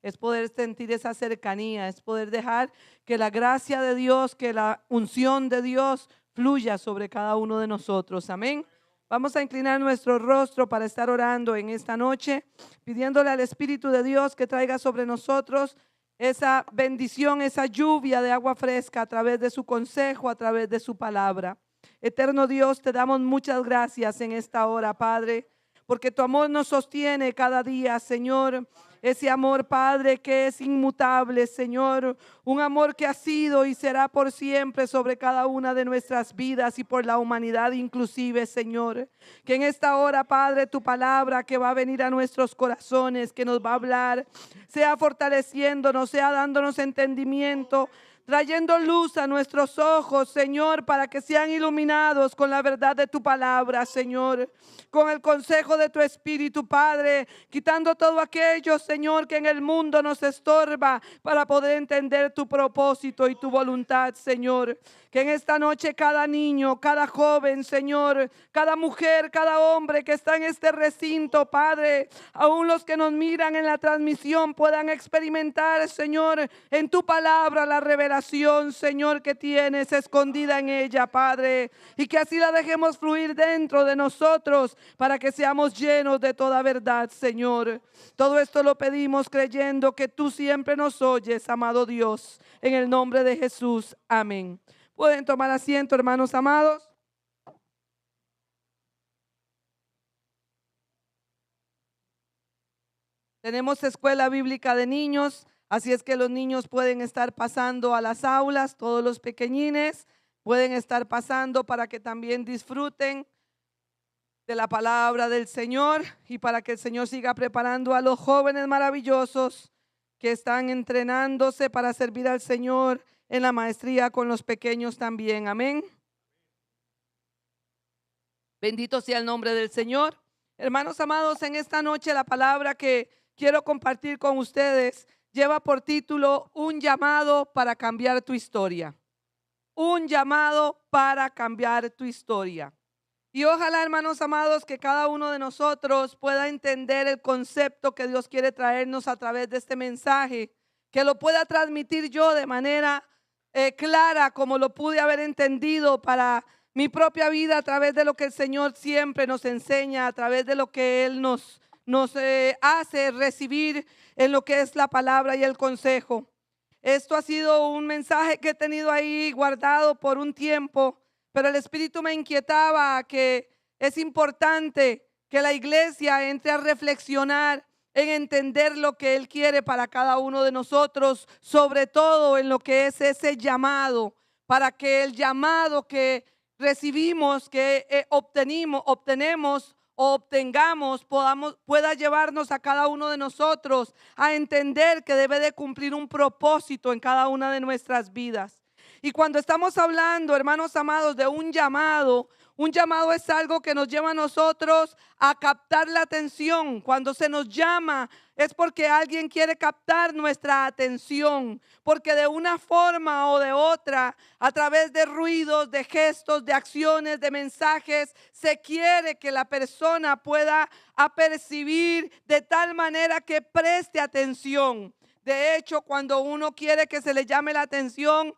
Es poder sentir esa cercanía, es poder dejar que la gracia de Dios, que la unción de Dios fluya sobre cada uno de nosotros. Amén. Vamos a inclinar nuestro rostro para estar orando en esta noche, pidiéndole al Espíritu de Dios que traiga sobre nosotros esa bendición, esa lluvia de agua fresca a través de su consejo, a través de su palabra. Eterno Dios, te damos muchas gracias en esta hora, Padre, porque tu amor nos sostiene cada día, Señor. Ese amor, Padre, que es inmutable, Señor. Un amor que ha sido y será por siempre sobre cada una de nuestras vidas y por la humanidad inclusive, Señor. Que en esta hora, Padre, tu palabra que va a venir a nuestros corazones, que nos va a hablar, sea fortaleciéndonos, sea dándonos entendimiento, trayendo luz a nuestros ojos, Señor, para que sean iluminados con la verdad de tu palabra, Señor, con el consejo de tu Espíritu, Padre, quitando todo aquello, Señor, que en el mundo nos estorba para poder entender tu propósito y tu voluntad, Señor. Que en esta noche cada niño, cada joven, Señor, cada mujer, cada hombre que está en este recinto, Padre, aún los que nos miran en la transmisión puedan experimentar, Señor, en tu palabra la revelación, Señor, que tienes escondida en ella, Padre, y que así la dejemos fluir dentro de nosotros para que seamos llenos de toda verdad, Señor. Todo esto lo pedimos creyendo que tú siempre nos oyes, amado Dios, en el nombre de Jesús. Amén. Pueden tomar asiento, hermanos amados. Tenemos escuela bíblica de niños, así es que los niños pueden estar pasando a las aulas, todos los pequeñines pueden estar pasando para que también disfruten de la palabra del Señor y para que el Señor siga preparando a los jóvenes maravillosos que están entrenándose para servir al Señor en la maestría con los pequeños también. Amén. Bendito sea el nombre del Señor. Hermanos amados, en esta noche la palabra que quiero compartir con ustedes lleva por título Un llamado para cambiar tu historia. Un llamado para cambiar tu historia. Y ojalá, hermanos amados, que cada uno de nosotros pueda entender el concepto que Dios quiere traernos a través de este mensaje, que lo pueda transmitir yo de manera clara como lo pude haber entendido para mi propia vida a través de lo que el Señor siempre nos enseña, a través de lo que Él nos hace recibir en lo que es la palabra y el consejo. Esto ha sido un mensaje que he tenido ahí guardado por un tiempo, pero el Espíritu me inquietaba que es importante que la iglesia entre a reflexionar en entender lo que Él quiere para cada uno de nosotros, sobre todo en lo que es ese llamado, para que el llamado que recibimos, que obtenemos o obtengamos, pueda llevarnos a cada uno de nosotros a entender que debe de cumplir un propósito en cada una de nuestras vidas. Y cuando estamos hablando, hermanos amados, de un llamado es algo que nos lleva a nosotros a captar la atención. Cuando se nos llama es porque alguien quiere captar nuestra atención, porque de una forma o de otra, a través de ruidos, de gestos, de acciones, de mensajes, se quiere que la persona pueda apercibir de tal manera que preste atención. De hecho, cuando uno quiere que se le llame la atención,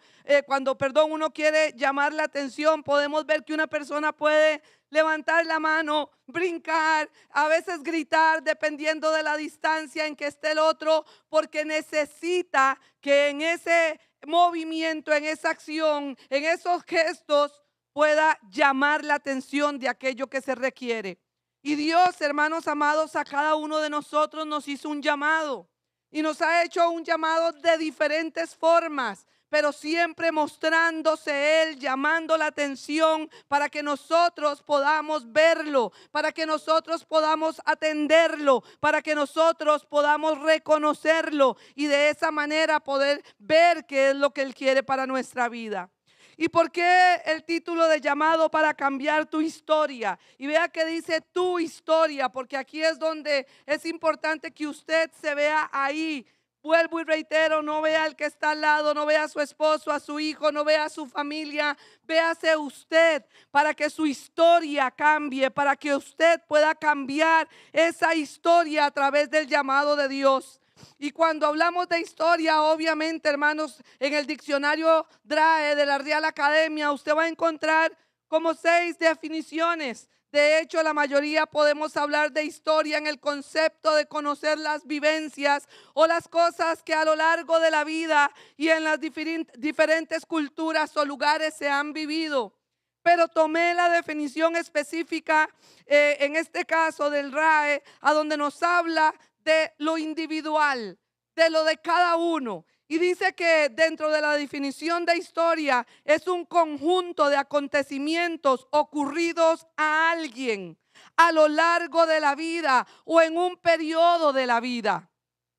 uno quiere llamar la atención, podemos ver que una persona puede levantar la mano, brincar, a veces gritar, dependiendo de la distancia en que esté el otro, porque necesita que en ese movimiento, en esa acción, en esos gestos, pueda llamar la atención de aquello que se requiere. Y Dios, hermanos amados, a cada uno de nosotros nos hizo un llamado. Y nos ha hecho un llamado de diferentes formas, pero siempre mostrándose Él, llamando la atención para que nosotros podamos verlo, para que nosotros podamos atenderlo, para que nosotros podamos reconocerlo y de esa manera poder ver qué es lo que Él quiere para nuestra vida. ¿Y por qué el título de llamado para cambiar tu historia? Y vea que dice tu historia, porque aquí es donde es importante que usted se vea ahí. Vuelvo y reitero, no vea al que está al lado, no vea a su esposo, a su hijo, no vea a su familia, véase usted para que su historia cambie, para que usted pueda cambiar esa historia a través del llamado de Dios. Y cuando hablamos de historia, obviamente, hermanos, en el diccionario DRAE de la Real Academia, usted va a encontrar como 6 definiciones. De hecho, la mayoría podemos hablar de historia en el concepto de conocer las vivencias o las cosas que a lo largo de la vida y en las diferentes culturas o lugares se han vivido. Pero tomé la definición específica, en este caso del RAE, a donde nos habla de lo individual, de lo de cada uno. Y dice que dentro de la definición de historia es un conjunto de acontecimientos ocurridos a alguien a lo largo de la vida o en un periodo de la vida.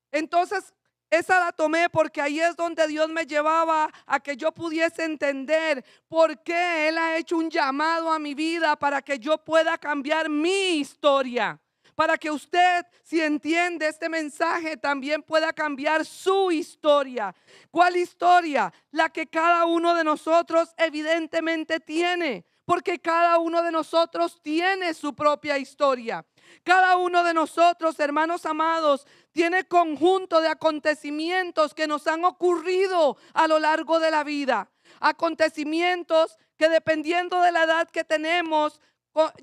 Entonces, esa la tomé porque ahí es donde Dios me llevaba a que yo pudiese entender por qué Él ha hecho un llamado a mi vida para que yo pueda cambiar mi historia. Para que usted, si entiende este mensaje, también pueda cambiar su historia. ¿Cuál historia? La que cada uno de nosotros evidentemente tiene. Porque cada uno de nosotros tiene su propia historia. Cada uno de nosotros, hermanos amados, tiene conjunto de acontecimientos que nos han ocurrido a lo largo de la vida. Acontecimientos que dependiendo de la edad que tenemos,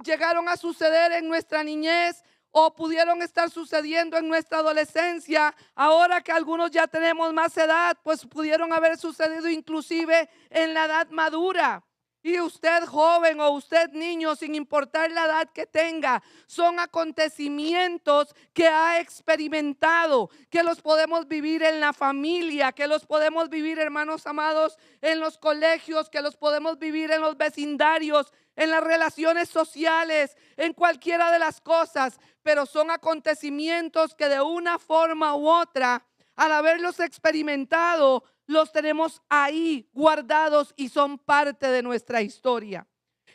llegaron a suceder en nuestra niñez o pudieron estar sucediendo en nuestra adolescencia. Ahora que algunos ya tenemos más edad, pues pudieron haber sucedido inclusive en la edad madura. Y usted joven o usted niño, sin importar la edad que tenga, son acontecimientos que ha experimentado, que los podemos vivir en la familia, que los podemos vivir, hermanos amados, en los colegios, que los podemos vivir en los vecindarios, en las relaciones sociales, en cualquiera de las cosas, pero son acontecimientos que de una forma u otra, al haberlos experimentado, los tenemos ahí guardados y son parte de nuestra historia.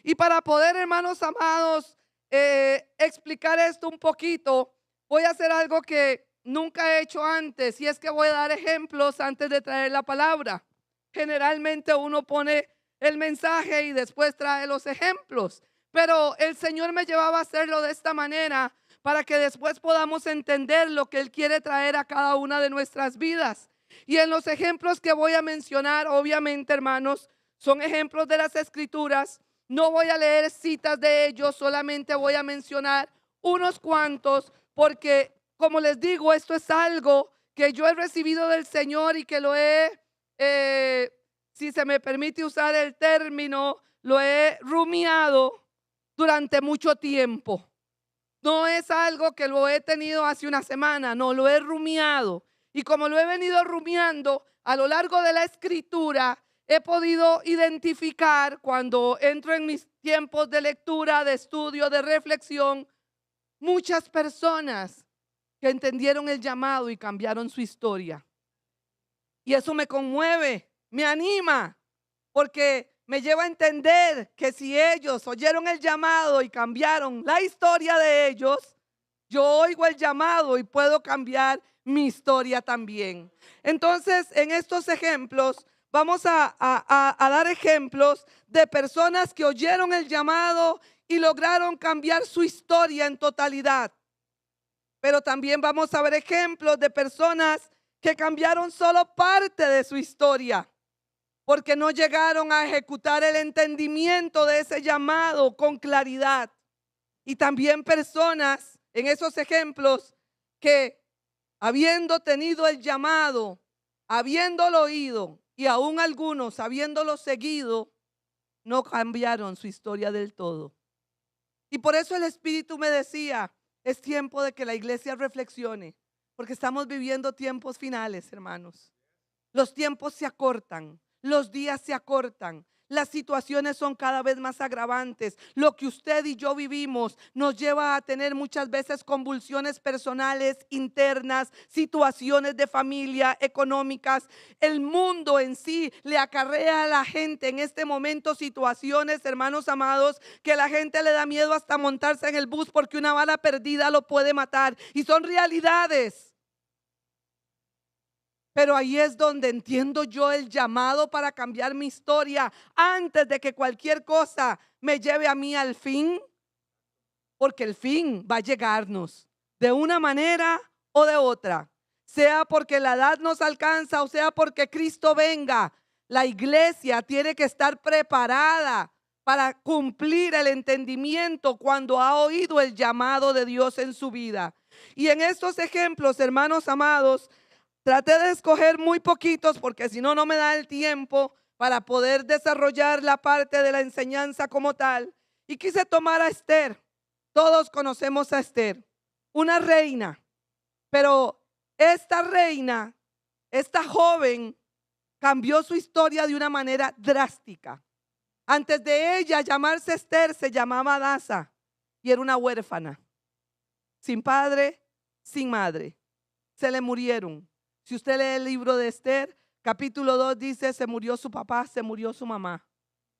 Y para poder, hermanos amados, explicar esto un poquito, voy a hacer algo que nunca he hecho antes, y es que voy a dar ejemplos antes de traer la palabra. Generalmente uno pone el mensaje y después trae los ejemplos, pero el Señor me llevaba a hacerlo de esta manera para que después podamos entender lo que Él quiere traer a cada una de nuestras vidas. Y en los ejemplos que voy a mencionar, obviamente, hermanos, son ejemplos de las Escrituras. No voy a leer citas de ellos, solamente voy a mencionar unos cuantos, porque como les digo, esto es algo que yo he recibido del Señor y que lo he, si se me permite usar el término, lo he rumiado durante mucho tiempo. No es algo que lo he tenido hace una semana, no, lo he rumiado. Y como lo he venido rumiando a lo largo de la Escritura, he podido identificar cuando entro en mis tiempos de lectura, de estudio, de reflexión, muchas personas que entendieron el llamado y cambiaron su historia. Y eso me conmueve, me anima, porque me lleva a entender que si ellos oyeron el llamado y cambiaron la historia de ellos, yo oigo el llamado y puedo cambiar mi historia también. Entonces, en estos ejemplos, vamos a dar ejemplos de personas que oyeron el llamado y lograron cambiar su historia en totalidad. Pero también vamos a ver ejemplos de personas que cambiaron solo parte de su historia, porque no llegaron a ejecutar el entendimiento de ese llamado con claridad. Y también personas en esos ejemplos que, habiendo tenido el llamado, habiéndolo oído y aún algunos habiéndolo seguido, no cambiaron su historia del todo. Y por eso el Espíritu me decía, es tiempo de que la iglesia reflexione, porque estamos viviendo tiempos finales, hermanos. Los tiempos se acortan, los días se acortan. Las situaciones son cada vez más agravantes. Lo que usted y yo vivimos nos lleva a tener muchas veces convulsiones personales, internas, situaciones de familia, económicas. El mundo en sí le acarrea a la gente en este momento situaciones, hermanos amados, que la gente le da miedo hasta montarse en el bus porque una bala perdida lo puede matar. Y son realidades. Pero ahí es donde entiendo yo el llamado para cambiar mi historia antes de que cualquier cosa me lleve a mí al fin, porque el fin va a llegarnos de una manera o de otra. sea porque la edad nos alcanza o sea porque Cristo venga, la iglesia tiene que estar preparada para cumplir el entendimiento cuando ha oído el llamado de Dios en su vida. Y en estos ejemplos, hermanos amados, traté de escoger muy poquitos porque si no, no me da el tiempo para poder desarrollar la parte de la enseñanza como tal. Y quise tomar a Esther. Todos conocemos a Esther, una reina, pero esta reina, esta joven, cambió su historia de una manera drástica. Antes de ella llamarse Esther, se llamaba Hadasa y era una huérfana, sin padre, sin madre. Se le murieron. Si usted lee el libro de Esther, capítulo 2 dice, se murió su papá, se murió su mamá.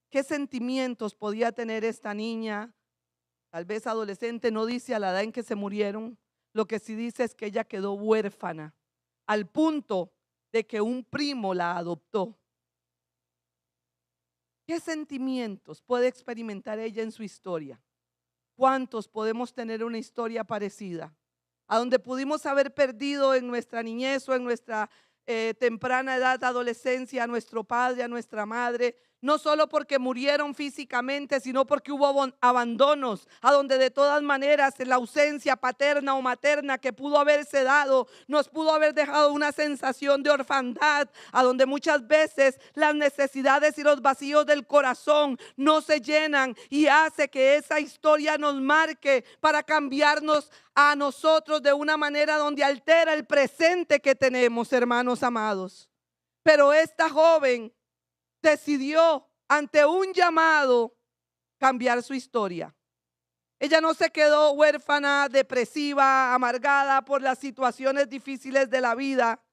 ¿Qué sentimientos podía tener esta niña? Tal vez adolescente, no dice a la edad en que se murieron. Lo que sí dice es que ella quedó huérfana, al punto de que un primo la adoptó. ¿Qué sentimientos puede experimentar ella en su historia? ¿Cuántos podemos tener una historia parecida? A donde pudimos haber perdido en nuestra niñez o en nuestra temprana edad, adolescencia, a nuestro padre, a nuestra madre, no solo porque murieron físicamente, sino porque hubo abandonos, a donde de todas maneras la ausencia paterna o materna que pudo haberse dado, nos pudo haber dejado una sensación de orfandad, a donde muchas veces las necesidades y los vacíos del corazón no se llenan y hace que esa historia nos marque para cambiarnos a nosotros de una manera donde altera el presente que tenemos, hermanos amados. Pero esta joven decidió ante un llamado cambiar su historia. Ella no se quedó huérfana, depresiva, amargada por las situaciones difíciles de la vida.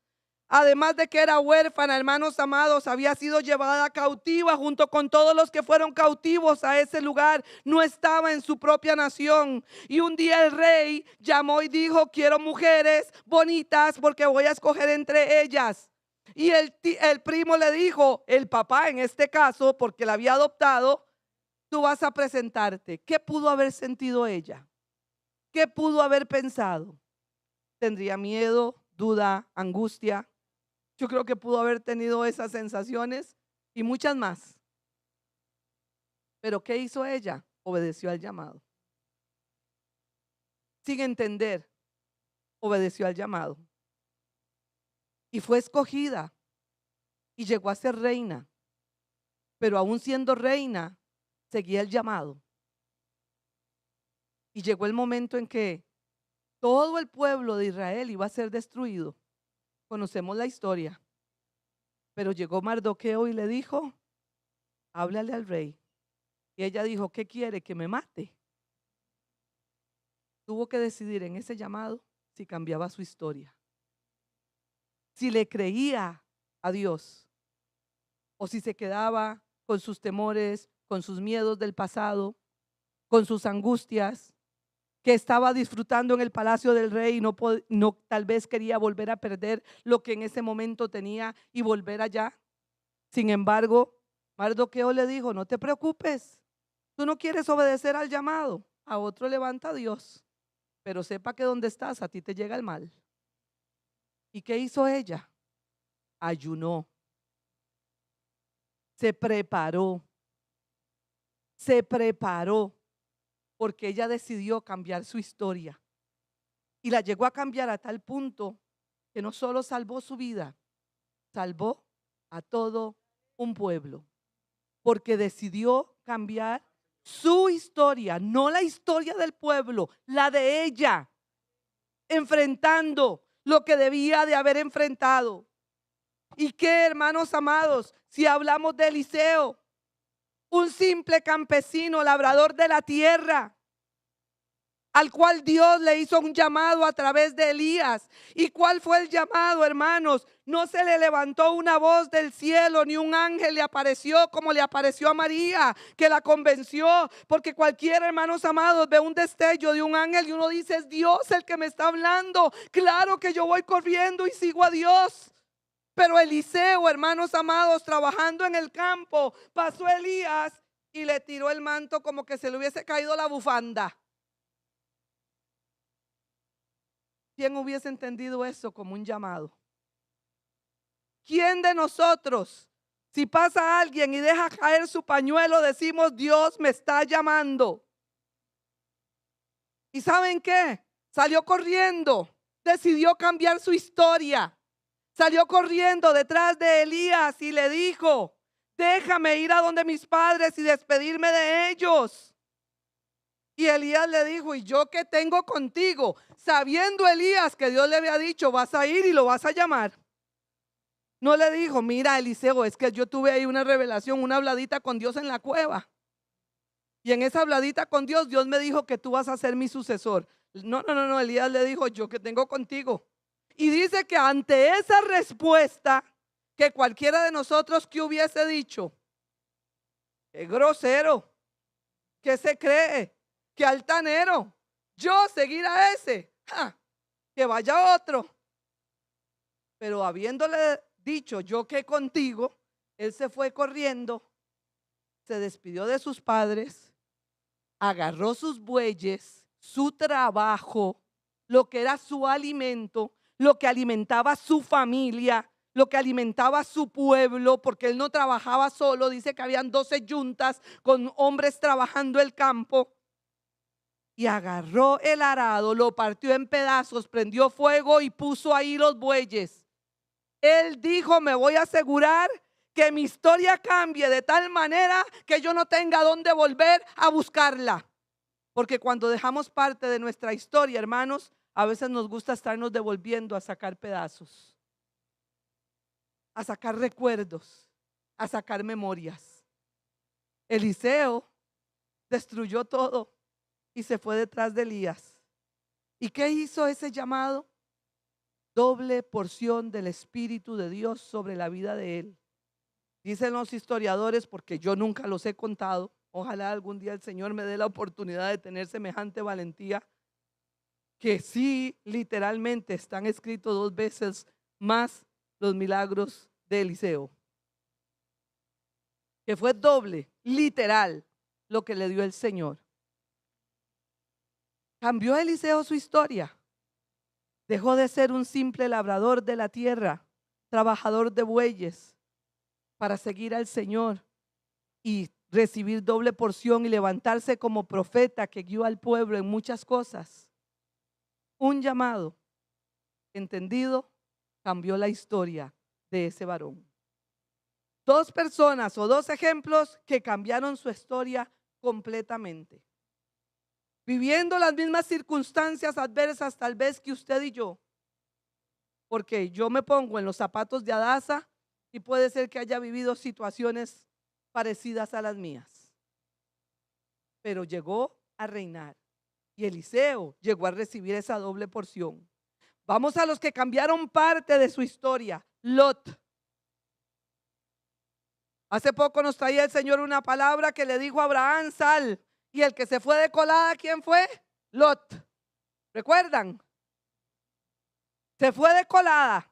Además de que era huérfana, hermanos amados, había sido llevada cautiva junto con todos los que fueron cautivos a ese lugar. No estaba en su propia nación. Y un día el rey llamó y dijo, quiero mujeres bonitas porque voy a escoger entre ellas. Y el primo le dijo, el papá en este caso, porque la había adoptado, tú vas a presentarte. ¿Qué pudo haber sentido ella? ¿Qué pudo haber pensado? ¿Tendría miedo, duda, angustia? Yo creo que pudo haber tenido esas sensaciones y muchas más. Pero ¿qué hizo ella? Obedeció al llamado. Sin entender, obedeció al llamado. Y fue escogida y llegó a ser reina. Pero aún siendo reina, seguía el llamado. Y llegó el momento en que todo el pueblo de Israel iba a ser destruido. Conocemos la historia. Pero llegó Mardoqueo y le dijo, háblale al rey. Y ella dijo, ¿qué quiere? ¿Que me mate? Tuvo que decidir en ese llamado si cambiaba su historia. Si le creía a Dios o si se quedaba con sus temores, con sus miedos del pasado, con sus angustias, que estaba disfrutando en el palacio del rey y no tal vez quería volver a perder lo que en ese momento tenía y volver allá. Sin embargo, Mardoqueo le dijo, no te preocupes, tú no quieres obedecer al llamado, a otro levanta Dios, pero sepa que donde estás a ti te llega el mal. ¿Y qué hizo ella? Ayunó, se preparó, porque ella decidió cambiar su historia y la llegó a cambiar a tal punto que no solo salvó su vida, salvó a todo un pueblo, porque decidió cambiar su historia, no la historia del pueblo, la de ella, enfrentando lo que debía de haber enfrentado. ¿Y qué, hermanos amados? Si hablamos de Eliseo, un simple campesino, labrador de la tierra, al cual Dios le hizo un llamado a través de Elías. ¿Y cuál fue el llamado, hermanos? No se le levantó una voz del cielo, ni un ángel le apareció como le apareció a María, que la convenció, porque cualquiera, hermanos amados, ve un destello de un ángel y uno dice, es Dios el que me está hablando. Claro que yo voy corriendo y sigo a Dios. Pero Eliseo, hermanos amados, trabajando en el campo, pasó Elías y le tiró el manto como que se le hubiese caído la bufanda. ¿Quién hubiese entendido eso como un llamado? ¿Quién de nosotros, si pasa alguien y deja caer su pañuelo, decimos, Dios me está llamando? ¿Y saben qué? Salió corriendo, decidió cambiar su historia. Salió corriendo detrás de Elías y le dijo, déjame ir a donde mis padres y despedirme de ellos. Y Elías le dijo, ¿y yo qué tengo contigo? Sabiendo Elías que Dios le había dicho, vas a ir y lo vas a llamar. No le dijo, mira Eliseo, es que yo tuve ahí una revelación, una habladita con Dios en la cueva. Y en esa habladita con Dios, Dios me dijo que tú vas a ser mi sucesor. No, Elías le dijo, yo qué tengo contigo. Y dice que ante esa respuesta, que cualquiera de nosotros que hubiese dicho, qué grosero, qué se cree, qué altanero, yo seguir a ese, que vaya otro. Pero habiéndole dicho yo que contigo, él se fue corriendo, se despidió de sus padres, agarró sus bueyes, su trabajo, lo que era su alimento, lo que alimentaba su familia, lo que alimentaba su pueblo, porque él no trabajaba solo. Dice que habían 12 yuntas con hombres trabajando el campo. Y agarró el arado, lo partió en pedazos, prendió fuego y puso ahí los bueyes. Él dijo, me voy a asegurar que mi historia cambie de tal manera que yo no tenga dónde volver a buscarla. Porque cuando dejamos parte de nuestra historia, hermanos, a veces nos gusta estarnos devolviendo a sacar pedazos, a sacar recuerdos, a sacar memorias. Eliseo destruyó todo y se fue detrás de Elías. ¿Y qué hizo ese llamado? Doble porción del Espíritu de Dios sobre la vida de él. Dicen los historiadores, porque yo nunca los he contado, ojalá algún día el Señor me dé la oportunidad de tener semejante valentía, que sí, literalmente están escritos 2 veces más los milagros de Eliseo. Que fue doble, literal, lo que le dio el Señor. Cambió Eliseo su historia. Dejó de ser un simple labrador de la tierra, trabajador de bueyes, para seguir al Señor y recibir doble porción y levantarse como profeta que guió al pueblo en muchas cosas. Un llamado entendido cambió la historia de ese varón. 2 personas o 2 ejemplos que cambiaron su historia completamente. Viviendo las mismas circunstancias adversas tal vez que usted y yo. Porque yo me pongo en los zapatos de Adasa y puede ser que haya vivido situaciones parecidas a las mías. Pero llegó a reinar y Eliseo llegó a recibir esa doble porción. Vamos a los que cambiaron parte de su historia. Lot. Hace poco nos traía el Señor una palabra que le dijo a Abraham, sal. Y el que se fue de colada, ¿quién fue? Lot. ¿Recuerdan? Se fue de colada.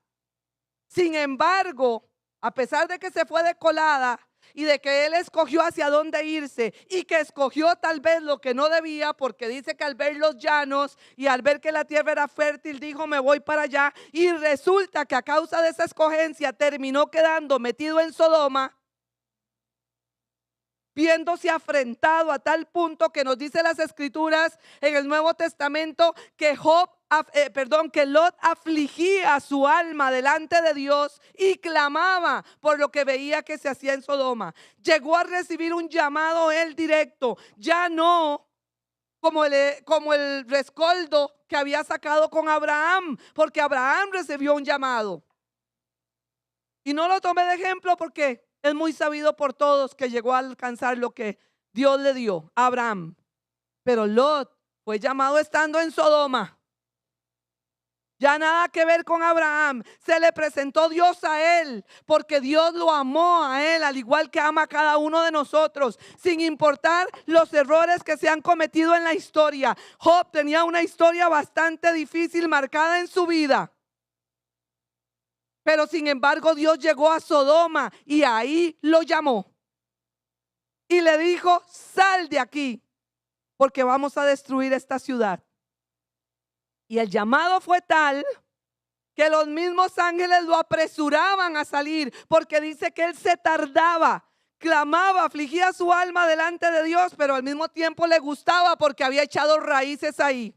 Sin embargo, a pesar de que se fue de colada y de que él escogió hacia dónde irse y que escogió tal vez lo que no debía, porque dice que al ver los llanos y al ver que la tierra era fértil, dijo me voy para allá, y resulta que a causa de esa escogencia terminó quedando metido en Sodoma, viéndose afrentado a tal punto que nos dice las escrituras en el Nuevo Testamento que que Lot afligía su alma delante de Dios y clamaba por lo que veía que se hacía en Sodoma. Llegó a recibir un llamado él directo, ya no como el rescoldo que había sacado con Abraham, porque Abraham recibió un llamado. Y no lo tomé de ejemplo porque es muy sabido por todos que llegó a alcanzar lo que Dios le dio a Abraham. Pero Lot fue llamado estando en Sodoma. Ya nada que ver con Abraham. Se le presentó Dios a él porque Dios lo amó a él al igual que ama a cada uno de nosotros, sin importar los errores que se han cometido en la historia. Job tenía una historia bastante difícil marcada en su vida. Pero sin embargo Dios llegó a Sodoma y ahí lo llamó. Y le dijo, sal de aquí porque vamos a destruir esta ciudad. Y el llamado fue tal que los mismos ángeles lo apresuraban a salir, porque dice que él se tardaba, clamaba, afligía su alma delante de Dios, pero al mismo tiempo le gustaba porque había echado raíces ahí.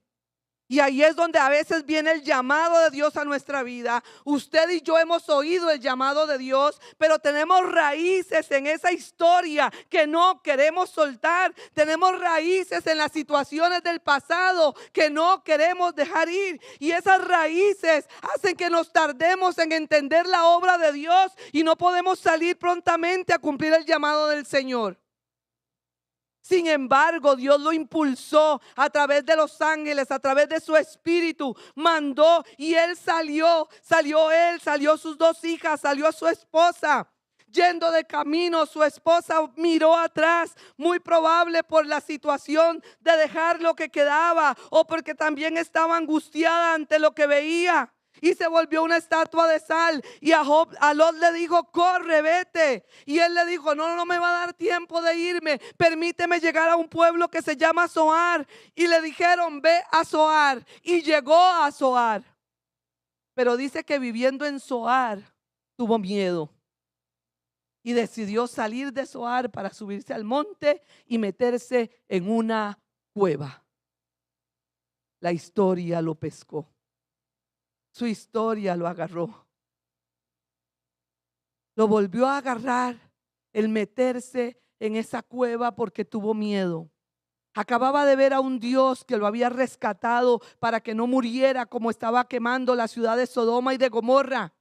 Y ahí es donde a veces viene el llamado de Dios a nuestra vida. Usted y yo hemos oído el llamado de Dios, pero tenemos raíces en esa historia que no queremos soltar. Tenemos raíces en las situaciones del pasado que no queremos dejar ir. Y esas raíces hacen que nos tardemos en entender la obra de Dios y no podemos salir prontamente a cumplir el llamado del Señor. Sin embargo, Dios lo impulsó a través de los ángeles, a través de su espíritu, mandó y él salió él, salió sus dos hijas, salió su esposa. Yendo de camino, su esposa miró atrás, muy probable por la situación de dejar lo que quedaba o porque también estaba angustiada ante lo que veía. Y se volvió una estatua de sal. Y a Lot le dijo, corre, vete. Y él le dijo, no me va a dar tiempo de irme. Permíteme llegar a un pueblo que se llama Zoar. Y le dijeron, ve a Zoar. Y llegó a Zoar. Pero dice que viviendo en Zoar tuvo miedo. Y decidió salir de Zoar para subirse al monte y meterse en una cueva. La historia lo pescó. Su historia lo agarró. Lo volvió a agarrar el meterse en esa cueva porque tuvo miedo. Acababa de ver a un Dios que lo había rescatado para que no muriera como estaba quemando la ciudad de Sodoma y de Gomorra.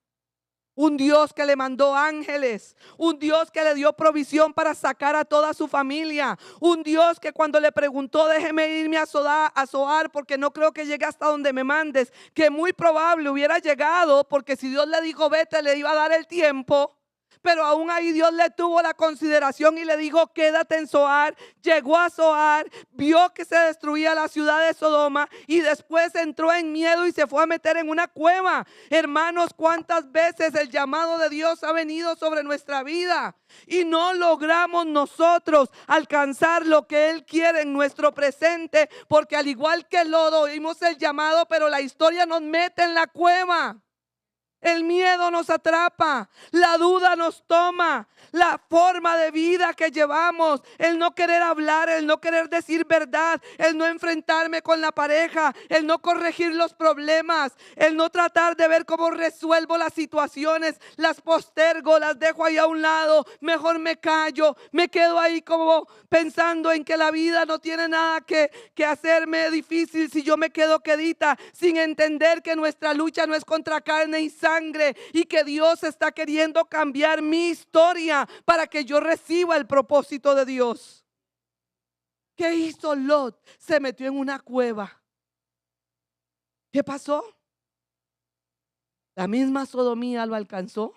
Un Dios que le mandó ángeles, un Dios que le dio provisión para sacar a toda su familia, un Dios que cuando le preguntó, déjeme irme a Zoar porque no creo que llegue hasta donde me mandes, que muy probable hubiera llegado porque si Dios le dijo vete, le iba a dar el tiempo. Pero aún ahí Dios le tuvo la consideración y le dijo, quédate en Zoar. Llegó a Zoar, vio que se destruía la ciudad de Sodoma y después entró en miedo y se fue a meter en una cueva. Hermanos, ¿cuántas veces el llamado de Dios ha venido sobre nuestra vida y no logramos nosotros alcanzar lo que Él quiere en nuestro presente? Porque al igual que Lot oímos el llamado, pero la historia nos mete en la cueva. El miedo nos atrapa, la duda nos toma, la forma de vida que llevamos, el no querer hablar, el no querer decir verdad, el no enfrentarme con la pareja, el no corregir los problemas, el no tratar de ver cómo resuelvo las situaciones, las postergo, las dejo ahí a un lado, mejor me callo, me quedo ahí como pensando en que la vida no tiene nada que hacerme difícil si yo me quedo quedita, sin entender que nuestra lucha no es contra carne y sangre y que Dios está queriendo cambiar mi historia para que yo reciba el propósito de Dios. ¿Qué hizo Lot? Se metió en una cueva. ¿Qué pasó? La misma sodomía lo alcanzó.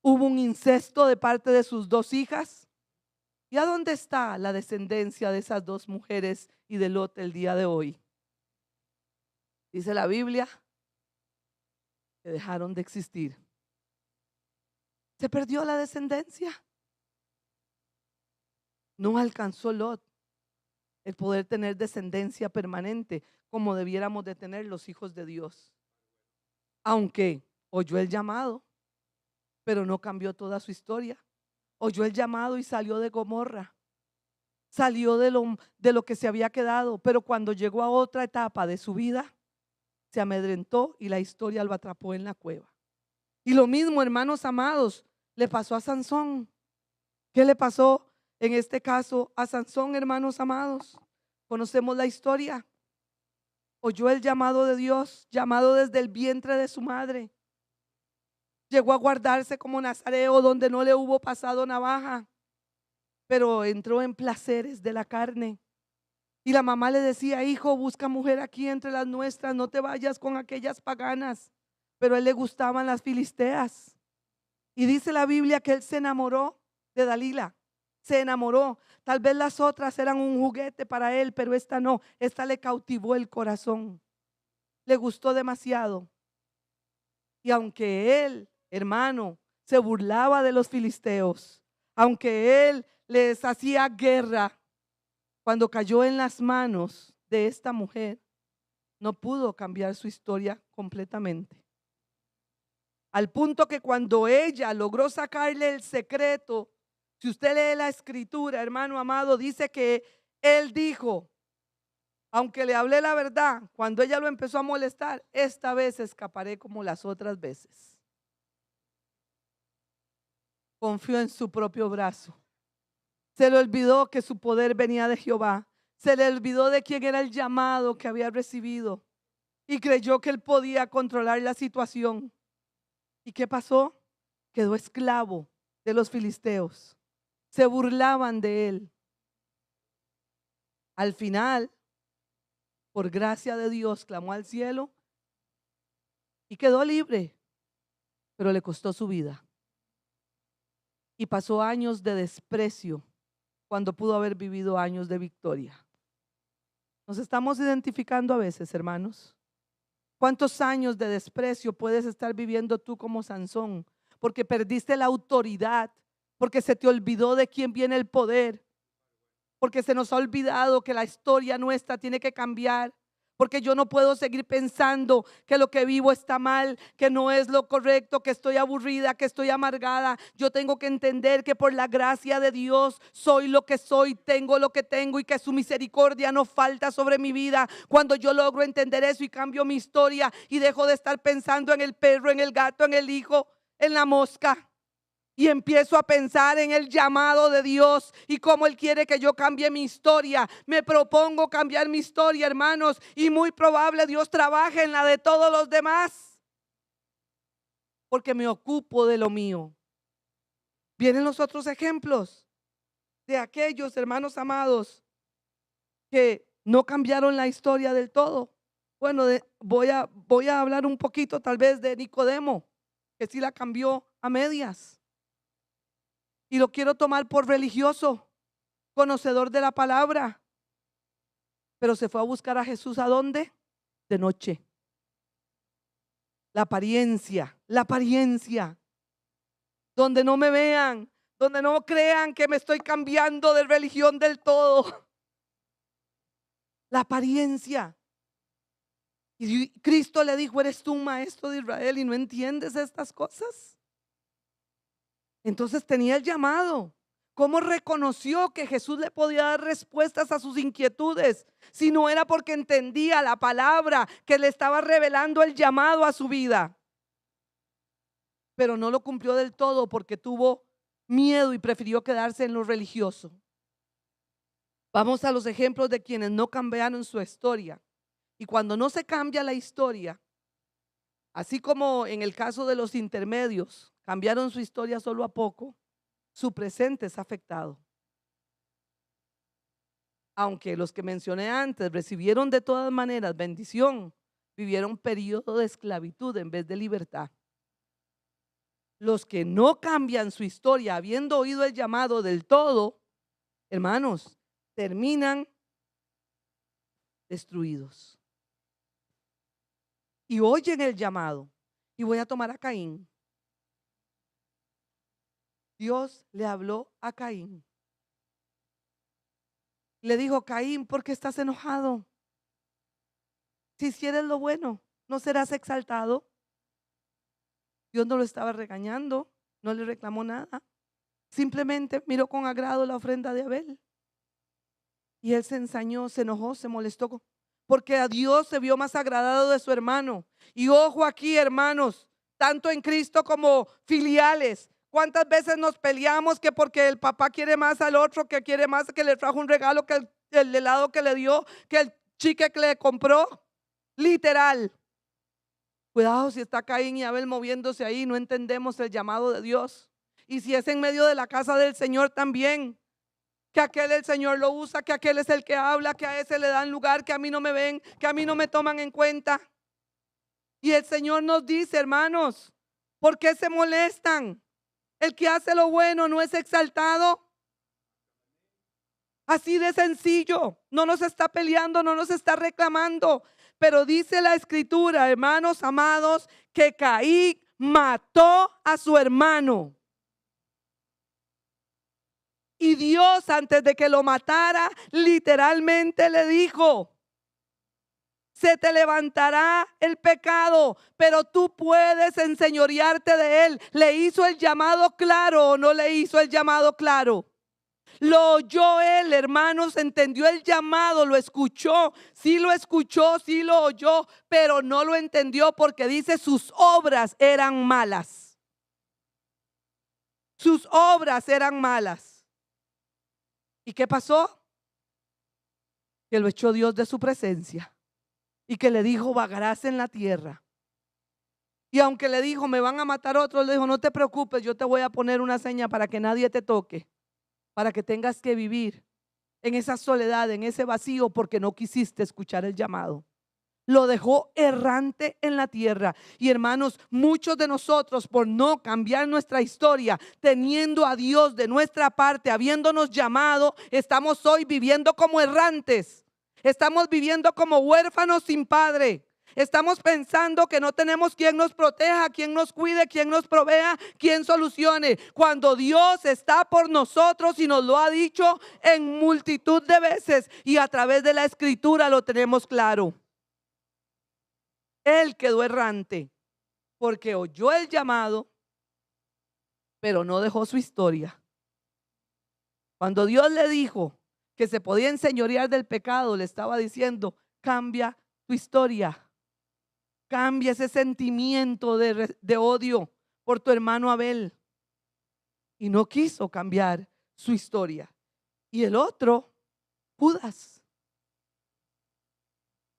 Hubo un incesto de parte de sus dos hijas. ¿Y a dónde está la descendencia de esas dos mujeres y de Lot el día de hoy? Dice la Biblia que dejaron de existir. Se perdió la descendencia. No alcanzó Lot el poder tener descendencia permanente como debiéramos de tener los hijos de Dios. Aunque oyó el llamado, pero no cambió toda su historia. Oyó el llamado y salió de Gomorra. Salió de lo que se había quedado, pero cuando llegó a otra etapa de su vida, se amedrentó y la historia lo atrapó en la cueva. Y lo mismo, hermanos amados, le pasó a Sansón. ¿Qué le pasó en este caso a Sansón, hermanos amados? Conocemos la historia. Oyó el llamado de Dios, llamado desde el vientre de su madre. Llegó a guardarse como nazareo donde no le hubo pasado navaja, pero entró en placeres de la carne. Y la mamá le decía, hijo, busca mujer aquí entre las nuestras, no te vayas con aquellas paganas. Pero a él le gustaban las filisteas. Y dice la Biblia que él se enamoró de Dalila. Se enamoró. Tal vez las otras eran un juguete para él, pero esta no. Esta le cautivó el corazón. Le gustó demasiado. Y aunque él, hermano, se burlaba de los filisteos, aunque él les hacía guerra, cuando cayó en las manos de esta mujer, no pudo cambiar su historia completamente. Al punto que cuando ella logró sacarle el secreto, si usted lee la escritura, hermano amado, dice que él dijo, aunque le hablé la verdad, cuando ella lo empezó a molestar, esta vez escaparé como las otras veces. Confió en su propio brazo. Se le olvidó que su poder venía de Jehová. Se le olvidó de quién era el llamado que había recibido. Y creyó que él podía controlar la situación. ¿Y qué pasó? Quedó esclavo de los filisteos. Se burlaban de él. Al final, por gracia de Dios, clamó al cielo y quedó libre, pero le costó su vida. Y pasó años de desprecio cuando pudo haber vivido años de victoria. Nos estamos identificando a veces, hermanos. ¿Cuántos años de desprecio puedes estar viviendo tú como Sansón? Porque perdiste la autoridad, porque se te olvidó de quién viene el poder, porque se nos ha olvidado que la historia nuestra tiene que cambiar. Porque yo no puedo seguir pensando que lo que vivo está mal, que no es lo correcto, que estoy aburrida, que estoy amargada. Yo tengo que entender que por la gracia de Dios soy lo que soy, tengo lo que tengo y que su misericordia no falta sobre mi vida. Cuando yo logro entender eso y cambio mi historia y dejo de estar pensando en el perro, en el gato, en el hijo, en la mosca. Y empiezo a pensar en el llamado de Dios y cómo Él quiere que yo cambie mi historia. Me propongo cambiar mi historia, hermanos, y muy probable Dios trabaje en la de todos los demás, porque me ocupo de lo mío. Vienen los otros ejemplos de aquellos hermanos amados que no cambiaron la historia del todo. Bueno, voy a hablar un poquito tal vez de Nicodemo, que sí la cambió a medias. Y lo quiero tomar por religioso, conocedor de la palabra. Pero se fue a buscar a Jesús, ¿a dónde? De noche. La apariencia. Donde no me vean, donde no crean que me estoy cambiando de religión del todo. La apariencia. Y Cristo le dijo, eres tú maestro de Israel y no entiendes estas cosas. Entonces tenía el llamado. ¿Cómo reconoció que Jesús le podía dar respuestas a sus inquietudes? Si no era porque entendía la palabra que le estaba revelando el llamado a su vida. Pero no lo cumplió del todo porque tuvo miedo y prefirió quedarse en lo religioso. Vamos a los ejemplos de quienes no cambiaron su historia. Y cuando no se cambia la historia, así como en el caso de los intermedios, cambiaron su historia solo a poco, su presente es afectado. Aunque los que mencioné antes recibieron de todas maneras bendición, vivieron periodo de esclavitud en vez de libertad. Los que no cambian su historia habiendo oído el llamado del todo, hermanos, terminan destruidos. Y oyen el llamado. Y voy a tomar a Caín. Dios le habló a Caín. Le dijo, Caín, ¿por qué estás enojado? Si hicieres lo bueno, ¿no serás exaltado? Dios no lo estaba regañando, no le reclamó nada. Simplemente miró con agrado la ofrenda de Abel. Y él se ensañó, se enojó, se molestó, porque a Dios se vio más agradado de su hermano. Y ojo aquí, hermanos, tanto en Cristo como filiales. ¿Cuántas veces nos peleamos que porque el papá quiere más al otro, que quiere más, que le trajo un regalo, que el helado que le dio, que el chique que le compró? Literal. Cuidado si está Caín y Abel moviéndose ahí, no entendemos el llamado de Dios. Y si es en medio de la casa del Señor también, que aquel el Señor lo usa, que aquel es el que habla, que a ese le dan lugar, que a mí no me ven, que a mí no me toman en cuenta. Y el Señor nos dice, hermanos, ¿por qué se molestan? El que hace lo bueno no es exaltado. Así de sencillo, no nos está peleando, no nos está reclamando. Pero dice la escritura, hermanos amados, que Caín mató a su hermano. Y Dios, antes de que lo matara, literalmente le dijo, Se te levantará el pecado, pero tú puedes enseñorearte de él. ¿Le hizo el llamado claro o no le hizo el llamado claro? Lo oyó él, hermanos, entendió el llamado, lo escuchó, sí lo oyó, pero no lo entendió porque dice sus obras eran malas. Sus obras eran malas. ¿Y qué pasó? Que lo echó Dios de su presencia y que le dijo, vagarás en la tierra. Y aunque le dijo, me van a matar otros, le dijo, no te preocupes, yo te voy a poner una seña para que nadie te toque, para que tengas que vivir en esa soledad, en ese vacío, porque no quisiste escuchar el llamado. Lo dejó errante en la tierra. Y hermanos, muchos de nosotros, por no cambiar nuestra historia, teniendo a Dios de nuestra parte, habiéndonos llamado, estamos hoy viviendo como errantes. Estamos viviendo como huérfanos sin padre. Estamos pensando que no tenemos quien nos proteja, quien nos cuide, quien nos provea, quien solucione. Cuando Dios está por nosotros y nos lo ha dicho en multitud de veces y a través de la escritura lo tenemos claro. Él quedó errante porque oyó el llamado, pero no dejó su historia. Cuando Dios le dijo que se podía enseñorear del pecado, le estaba diciendo, cambia tu historia. Cambia ese sentimiento de odio por tu hermano Abel. Y no quiso cambiar su historia. Y el otro, Judas.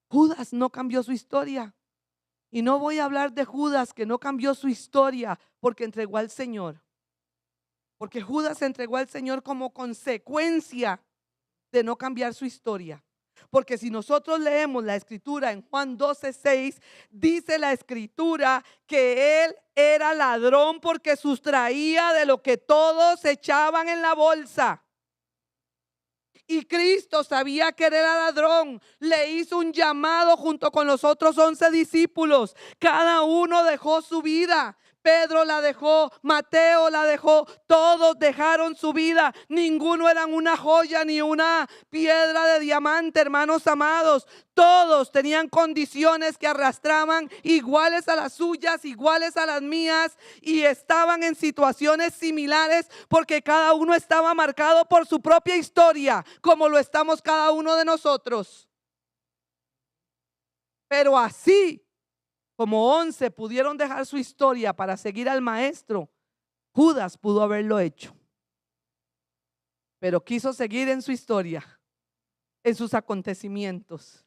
Judas no cambió su historia. Y no voy a hablar de Judas que no cambió su historia porque entregó al Señor. Porque Judas entregó al Señor como consecuencia de no cambiar su historia. Porque si nosotros leemos la escritura en Juan 12:6, dice la escritura que él era ladrón porque sustraía de lo que todos echaban en la bolsa. Y Cristo sabía que él era ladrón. Le hizo un llamado junto con los otros 11 discípulos. Cada uno dejó su vida. Pedro la dejó, Mateo la dejó, todos dejaron su vida. Ninguno eran una joya ni una piedra de diamante, hermanos amados. Todos tenían condiciones que arrastraban iguales a las suyas, iguales a las mías, y estaban en situaciones similares porque cada uno estaba marcado por su propia historia, como lo estamos cada uno de nosotros. Pero así como 11 pudieron dejar su historia para seguir al maestro, Judas pudo haberlo hecho. Pero quiso seguir en su historia, en sus acontecimientos.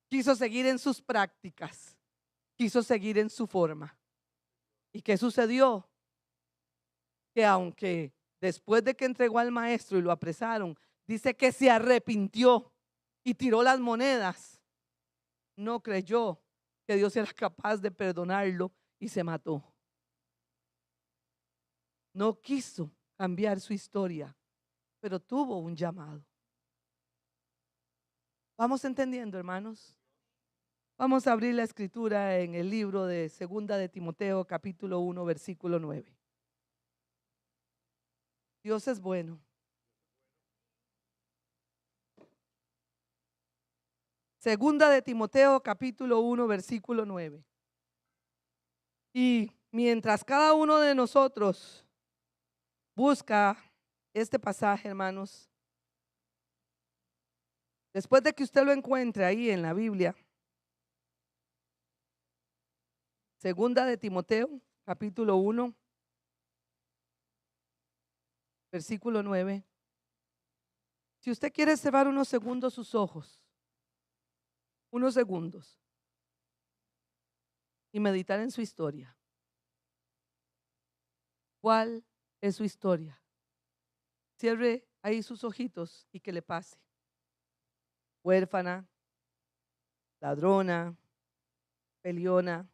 Quiso seguir en sus prácticas. Quiso seguir en su forma. ¿Y qué sucedió? Que aunque después de que entregó al maestro y lo apresaron, dice que se arrepintió y tiró las monedas, no creyó que Dios era capaz de perdonarlo y se mató. No quiso cambiar su historia, pero tuvo un llamado. ¿Vamos entendiendo, hermanos? Vamos a abrir la escritura en el libro de Segunda de Timoteo, capítulo 1, versículo 9. Dios es bueno. Segunda de Timoteo, capítulo 1, versículo 9. Y mientras cada uno de nosotros busca este pasaje, hermanos, después de que usted lo encuentre ahí en la Biblia, Segunda de Timoteo, capítulo 1, versículo 9. Si usted quiere cerrar unos segundos sus ojos, unos segundos, y meditar en su historia. ¿Cuál es su historia? Cierre ahí sus ojitos y que le pase. Huérfana, ladrona, peleona.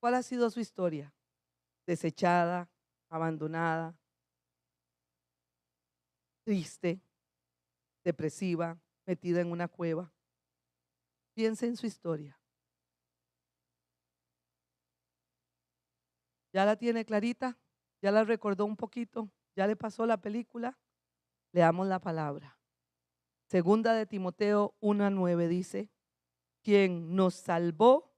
¿Cuál ha sido su historia? Desechada, abandonada, triste, depresiva, metida en una cueva. Piense en su historia. ¿Ya la tiene clarita? ¿Ya la recordó un poquito? ¿Ya le pasó la película? Leamos la palabra. Segunda de Timoteo 1:9 dice, quien nos salvó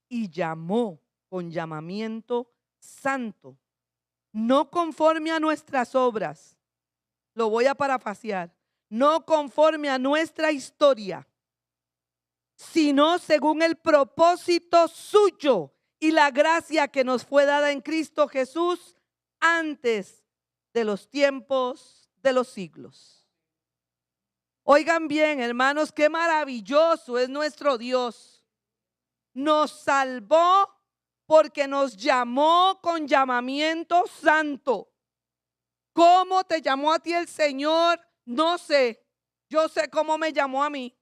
y llamó con llamamiento santo, no conforme a nuestras obras. Lo voy a parafrasear. No conforme a nuestra historia, sino según el propósito suyo y la gracia que nos fue dada en Cristo Jesús antes de los tiempos de los siglos. Oigan bien, hermanos, qué maravilloso es nuestro Dios. Nos salvó porque nos llamó con llamamiento santo. ¿Cómo te llamó a ti el Señor? No sé. Yo sé cómo me llamó a mí.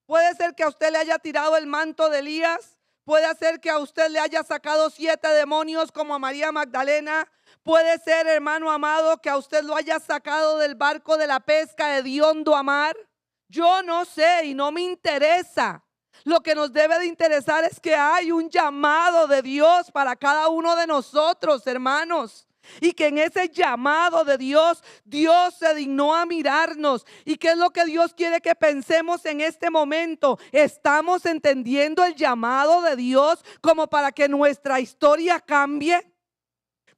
Puede ser que a usted le haya tirado el manto de Elías. Puede ser que a usted le haya sacado 7 demonios como a María Magdalena. Puede ser, hermano amado, que a usted lo haya sacado del barco de la pesca hediondo a mar. Yo no sé y no me interesa. Lo que nos debe de interesar es que hay un llamado de Dios para cada uno de nosotros, hermanos. Y que en ese llamado de Dios, Dios se dignó a mirarnos. ¿Y qué es lo que Dios quiere que pensemos en este momento? ¿Estamos entendiendo el llamado de Dios como para que nuestra historia cambie?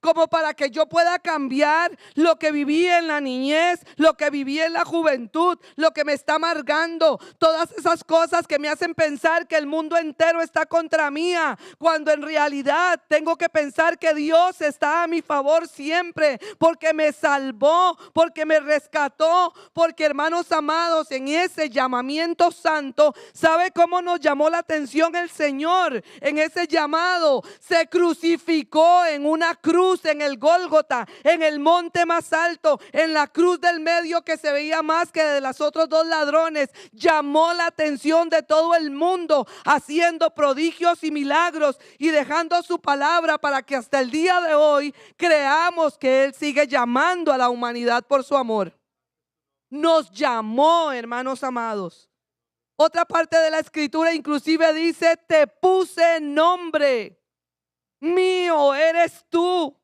Como para que yo pueda cambiar lo que viví en la niñez, lo que viví en la juventud, lo que me está amargando, todas esas cosas que me hacen pensar que el mundo entero está contra mí, cuando en realidad tengo que pensar que Dios está a mi favor siempre, porque me salvó, porque me rescató, porque, hermanos amados, en ese llamamiento santo, ¿sabe cómo nos llamó la atención el Señor? En ese llamado se crucificó en una cruz en el Gólgota, en el monte más alto, en la cruz del medio que se veía más que de los otros 2 ladrones. Llamó la atención de todo el mundo, haciendo prodigios y milagros y dejando su palabra para que hasta el día de hoy creamos que Él sigue llamando a la humanidad por su amor. Nos llamó, hermanos amados. Otra parte de la escritura inclusive dice, te puse nombre, mío eres tú.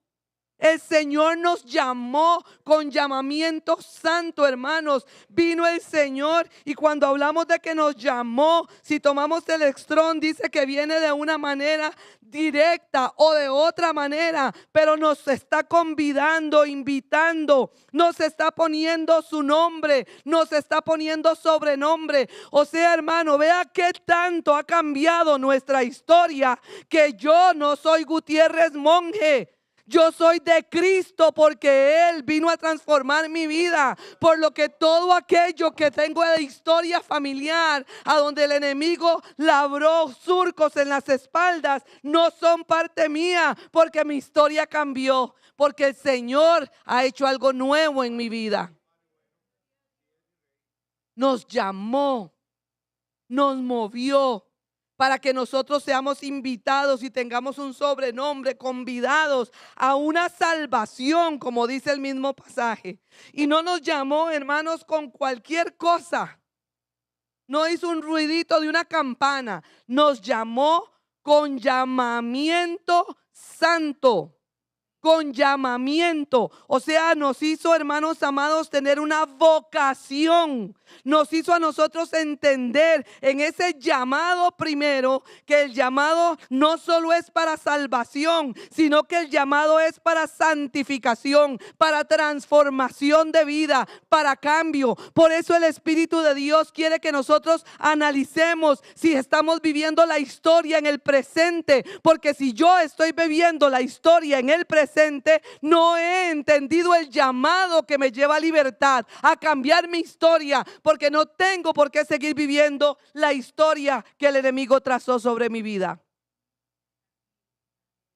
El Señor nos llamó con llamamiento santo, hermanos. Vino el Señor y cuando hablamos de que nos llamó, si tomamos el Strong, dice que viene de una manera directa o de otra manera, pero nos está convidando, invitando, nos está poniendo su nombre, nos está poniendo sobrenombre. O sea, hermano, vea qué tanto ha cambiado nuestra historia, que yo no soy Gutiérrez monje. Yo soy de Cristo porque Él vino a transformar mi vida. Por lo que todo aquello que tengo de historia familiar, a donde el enemigo labró surcos en las espaldas, no son parte mía, porque mi historia cambió. Porque el Señor ha hecho algo nuevo en mi vida. Nos llamó, nos movió, para que nosotros seamos invitados y tengamos un sobrenombre, convidados a una salvación, como dice el mismo pasaje. Y no nos llamó, hermanos, con cualquier cosa. No hizo un ruidito de una campana. Nos llamó con llamamiento santo. Con llamamiento, o sea, nos hizo, hermanos amados, tener una vocación. Nos hizo a nosotros entender en ese llamado primero que el llamado no solo es para salvación, sino que el llamado es para santificación, para transformación de vida, para cambio. Por eso el Espíritu de Dios quiere que nosotros analicemos si estamos viviendo la historia en el presente, porque si yo estoy viviendo la historia en el presente, no he entendido el llamado que me lleva a libertad, a cambiar mi historia, porque no tengo por qué seguir viviendo la historia que el enemigo trazó sobre mi vida.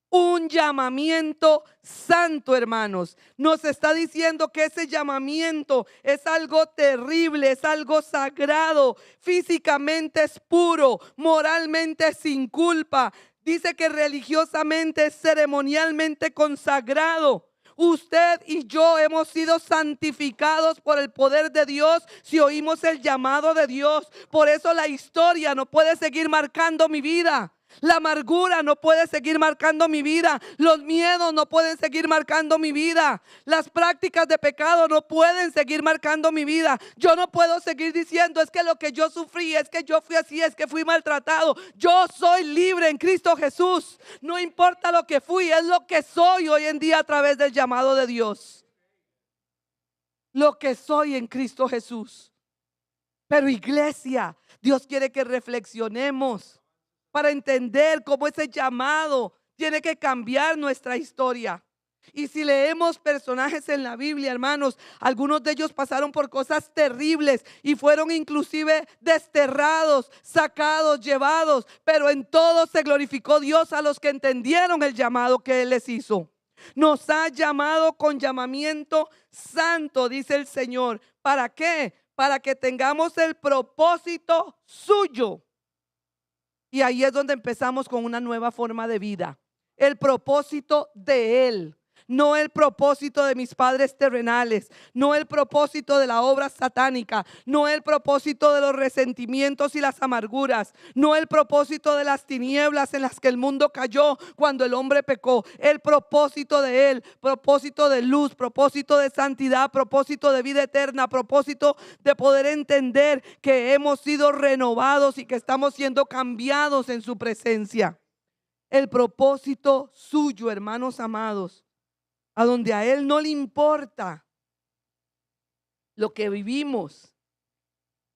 Un llamamiento santo, hermanos. Nos está diciendo que ese llamamiento es algo terrible, es algo sagrado, físicamente es puro, moralmente es sin culpa. Dice que religiosamente es ceremonialmente consagrado. Usted y yo hemos sido santificados por el poder de Dios si oímos el llamado de Dios. Por eso la historia no puede seguir marcando mi vida. La amargura no puede seguir marcando mi vida. Los miedos no pueden seguir marcando mi vida. Las prácticas de pecado no pueden seguir marcando mi vida. Yo no puedo seguir diciendo, es que lo que yo sufrí, es que yo fui así, es que fui maltratado. Yo soy libre en Cristo Jesús. No importa lo que fui, es lo que soy hoy en día a través del llamado de Dios. Lo que soy en Cristo Jesús. Pero iglesia, Dios quiere que reflexionemos para entender cómo ese llamado tiene que cambiar nuestra historia. Y si leemos personajes en la Biblia, hermanos, algunos de ellos pasaron por cosas terribles y fueron inclusive desterrados, sacados, llevados, pero en todo se glorificó Dios a los que entendieron el llamado que Él les hizo. Nos ha llamado con llamamiento santo, dice el Señor. ¿Para qué? Para que tengamos el propósito suyo. Y ahí es donde empezamos con una nueva forma de vida. El propósito de Él. No el propósito de mis padres terrenales, no el propósito de la obra satánica, no el propósito de los resentimientos y las amarguras, no el propósito de las tinieblas en las que el mundo cayó cuando el hombre pecó. El propósito de Él, propósito de luz, propósito de santidad, propósito de vida eterna, propósito de poder entender que hemos sido renovados y que estamos siendo cambiados en su presencia. El propósito suyo, hermanos amados. A donde a Él no le importa lo que vivimos,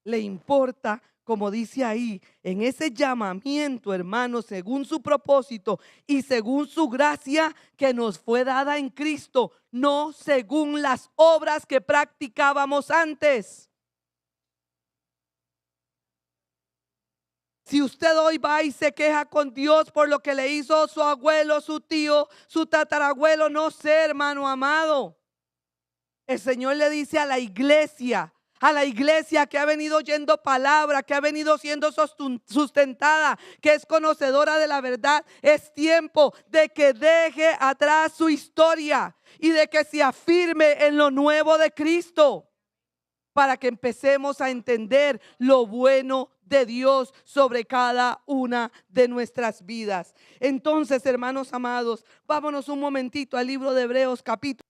le importa, como dice ahí, en ese llamamiento, hermanos, según su propósito y según su gracia que nos fue dada en Cristo, no según las obras que practicábamos antes. Si usted hoy va y se queja con Dios por lo que le hizo su abuelo, su tío, su tatarabuelo, no sé, hermano amado. El Señor le dice a la iglesia que ha venido oyendo palabra, que ha venido siendo sustentada, que es conocedora de la verdad, es tiempo de que deje atrás su historia y de que se afirme en lo nuevo de Cristo, para que empecemos a entender lo bueno de Dios sobre cada una de nuestras vidas. Entonces, hermanos amados, vámonos un momentito al libro de Hebreos capítulo.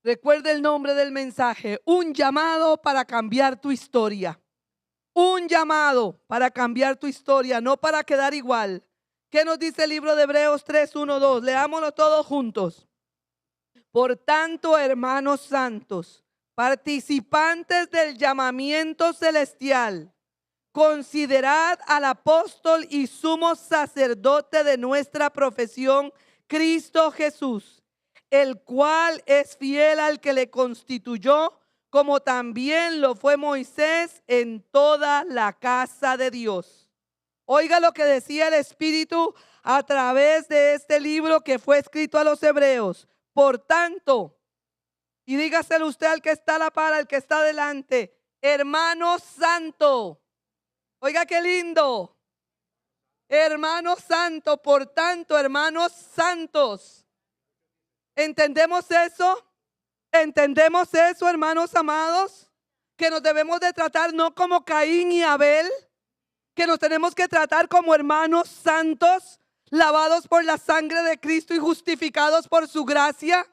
Recuerde el nombre del mensaje: un llamado para cambiar tu historia. Un llamado para cambiar tu historia, no para quedar igual. ¿Qué nos dice el libro de Hebreos 3, 1, 2? Leámoslo todos juntos. Por tanto, hermanos santos, participantes del llamamiento celestial, considerad al apóstol y sumo sacerdote de nuestra profesión, Cristo Jesús, el cual es fiel al que le constituyó, como también lo fue Moisés en toda la casa de Dios. Oiga lo que decía el Espíritu a través de este libro que fue escrito a los hebreos. Por tanto, y dígaselo usted al que está a la par, al que está delante: hermano santo. Oiga qué lindo. Hermano santo, por tanto, hermanos santos. ¿Entendemos eso? ¿Entendemos eso, hermanos amados? Que nos debemos de tratar no como Caín y Abel, que nos tenemos que tratar como hermanos santos, lavados por la sangre de Cristo y justificados por su gracia.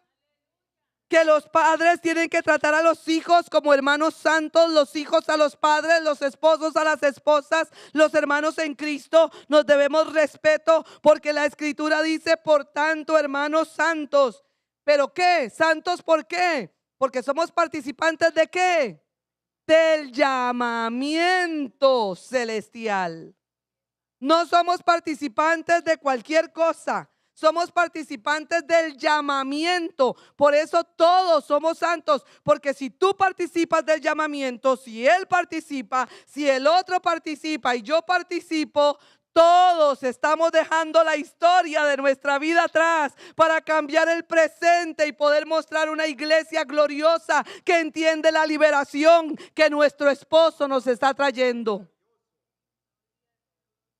Que los padres tienen que tratar a los hijos como hermanos santos, los hijos a los padres, los esposos a las esposas, los hermanos en Cristo nos debemos respeto, porque la Escritura dice: por tanto, hermanos santos. ¿Pero qué? ¿Santos por qué? Porque somos participantes ¿de qué? Del llamamiento celestial. No somos participantes de cualquier cosa. Somos participantes del llamamiento. Por eso todos somos santos. Porque si tú participas del llamamiento, si él participa, si el otro participa y yo participo, todos estamos dejando la historia de nuestra vida atrás para cambiar el presente y poder mostrar una iglesia gloriosa que entiende la liberación que nuestro esposo nos está trayendo.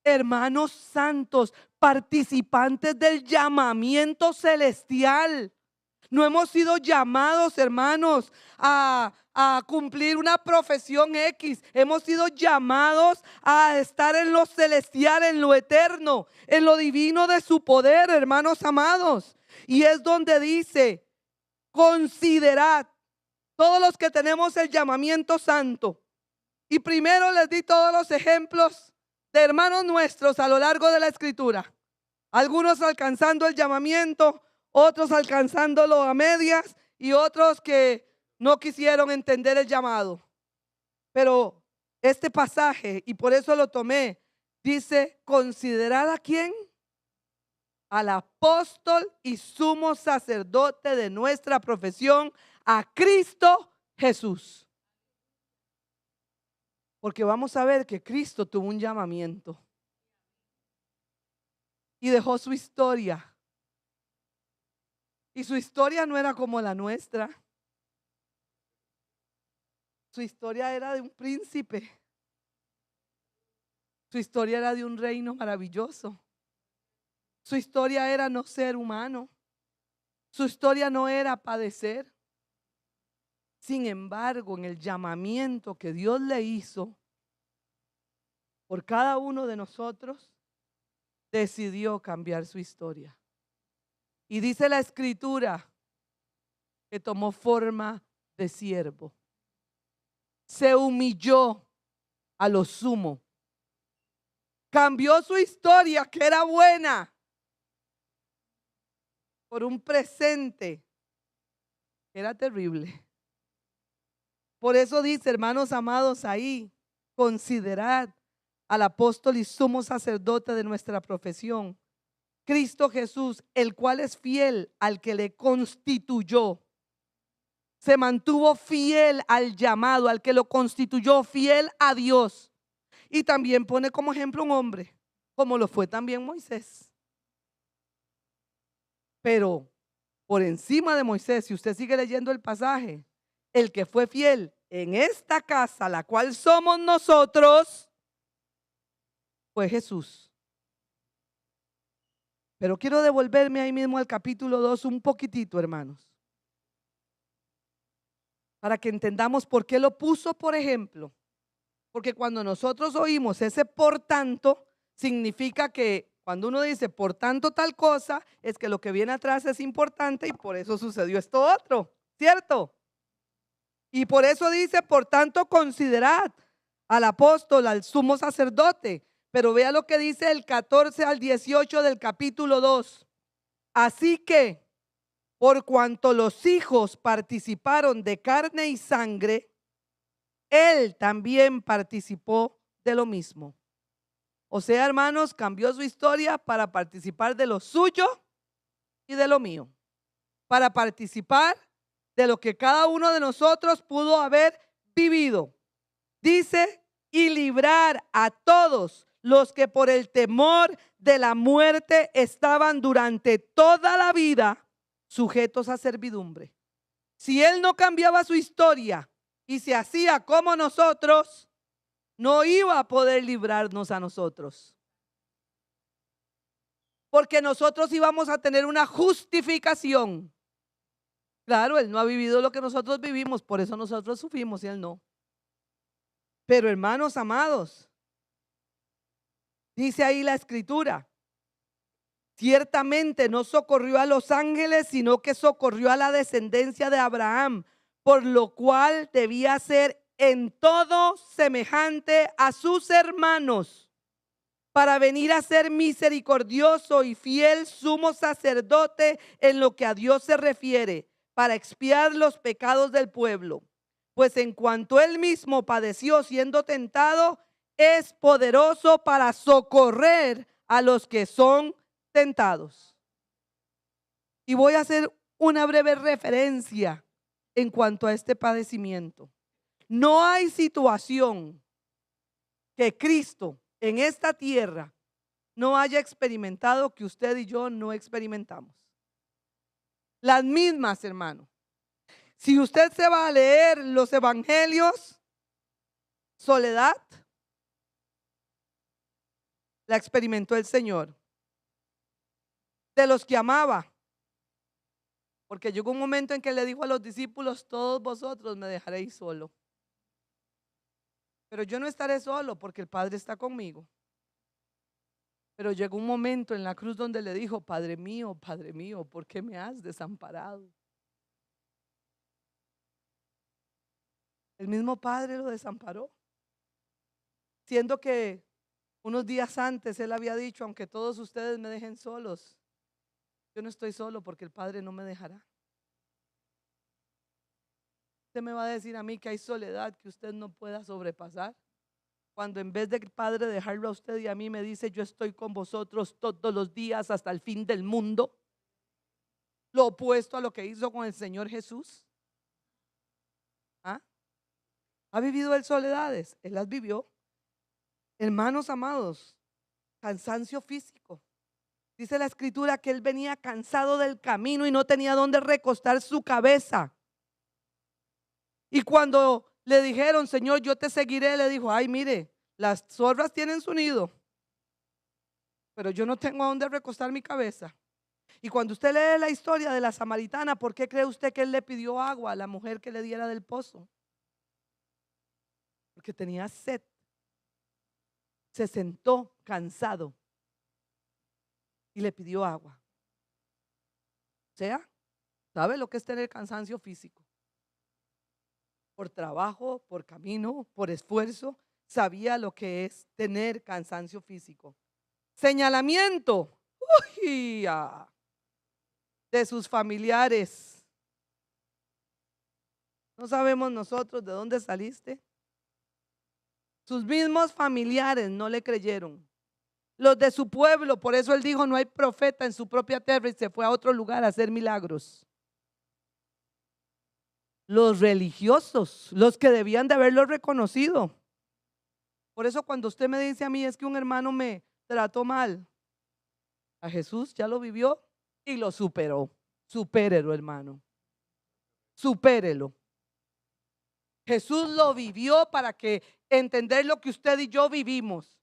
Hermanos santos, participantes del llamamiento celestial. No hemos sido llamados, hermanos, a a cumplir una profesión X. Hemos sido llamados a estar en lo celestial, en lo eterno, en lo divino de su poder, hermanos amados. Y es donde dice, considerad, todos los que tenemos el llamamiento santo. Y primero les di todos los ejemplos de hermanos nuestros a lo largo de la escritura. Algunos alcanzando el llamamiento, otros alcanzándolo a medias y otros que no quisieron entender el llamado. Pero este pasaje, y por eso lo tomé, dice, considerad a quién, al apóstol y sumo sacerdote de nuestra profesión, a Cristo Jesús. Porque vamos a ver que Cristo tuvo un llamamiento y dejó su historia. Y su historia no era como la nuestra. Su historia era de un príncipe. Su historia era de un reino maravilloso. Su historia era no ser humano. Su historia no era padecer. Sin embargo, en el llamamiento que Dios le hizo por cada uno de nosotros, decidió cambiar su historia. Y dice la escritura que tomó forma de siervo. Se humilló a lo sumo. Cambió su historia, que era buena, por un presente que era terrible. Por eso dice, hermanos amados, ahí, considerad al apóstol y sumo sacerdote de nuestra profesión, Cristo Jesús, el cual es fiel al que le constituyó. Se mantuvo fiel al llamado, al que lo constituyó, fiel a Dios. Y también pone como ejemplo un hombre, como lo fue también Moisés. Pero por encima de Moisés, si usted sigue leyendo el pasaje, el que fue fiel en esta casa, la cual somos nosotros, fue Jesús. Pero quiero devolverme ahí mismo al capítulo 2 un poquitito, hermanos, para que entendamos por qué lo puso por ejemplo. Porque cuando nosotros oímos ese por tanto, significa que cuando uno dice por tanto tal cosa, es que lo que viene atrás es importante y por eso sucedió esto otro, ¿cierto? Y por eso dice, por tanto, considerad al apóstol, al sumo sacerdote. Pero vea lo que dice el 14 al 18 del capítulo 2. Así que, por cuanto los hijos participaron de carne y sangre, él también participó de lo mismo. O sea, hermanos, cambió su historia para participar de lo suyo y de lo mío. Para participar de lo que cada uno de nosotros pudo haber vivido. Dice, y librar a todos los que por el temor de la muerte estaban durante toda la vida sujetos a servidumbre. Si él no cambiaba su historia y se hacía como nosotros, no iba a poder librarnos a nosotros. Porque nosotros íbamos a tener una justificación. Claro, él no ha vivido lo que nosotros vivimos, por eso nosotros sufrimos y él no. Pero hermanos amados, dice ahí la escritura, ciertamente no socorrió a los ángeles, sino que socorrió a la descendencia de Abraham, por lo cual debía ser en todo semejante a sus hermanos, para venir a ser misericordioso y fiel sumo sacerdote en lo que a Dios se refiere, para expiar los pecados del pueblo. Pues en cuanto él mismo padeció siendo tentado, es poderoso para socorrer a los que son tentados. Y voy a hacer una breve referencia en cuanto a este padecimiento. No hay situación que Cristo en esta tierra no haya experimentado que usted y yo no experimentamos. Las mismas, hermano. Si usted se va a leer los evangelios, soledad la experimentó el Señor. De los que amaba, Porque llegó un momento en que le dijo a los discípulos, todos vosotros me dejaréis solo. Pero yo no estaré solo porque el Padre está conmigo. Pero llegó un momento en la cruz donde le dijo, Padre mío, ¿por qué me has desamparado? El mismo Padre lo desamparó. Siendo que unos días antes él había dicho, aunque todos ustedes me dejen solos, yo no estoy solo porque el Padre no me dejará. Usted me va a decir a mí que hay soledad que usted no pueda sobrepasar, cuando en vez de el Padre dejarlo a usted y a mí me dice, yo estoy con vosotros todos los días hasta el fin del mundo. Lo opuesto a lo que hizo con el Señor Jesús. ¿Ah? ¿Ha vivido él soledades? Él las vivió. Hermanos amados, cansancio físico. Dice la escritura que él venía cansado del camino y no tenía dónde recostar su cabeza. Y cuando le dijeron, Señor, yo te seguiré, le dijo, ay, mire, las zorras tienen su nido, pero yo no tengo a dónde recostar mi cabeza. Y cuando usted lee la historia de la samaritana, ¿por qué cree usted que él le pidió agua a la mujer que le diera del pozo? Porque tenía sed. Se sentó cansado y le pidió agua. O sea, ¿sabe lo que es tener cansancio físico? Por trabajo, por camino, por esfuerzo, sabía lo que es tener cansancio físico. Señalamiento de sus familiares. No sabemos nosotros de dónde saliste. Sus mismos familiares no le creyeron. Los de su pueblo, por eso él dijo, no hay profeta en su propia tierra, y se fue a otro lugar a hacer milagros. Los religiosos, los que debían de haberlo reconocido. Por eso cuando usted me dice a mí es que un hermano me trató mal, a Jesús ya lo vivió y lo superó. Supérelo, hermano. Supérelo. Jesús lo vivió para que entender lo que usted y yo vivimos.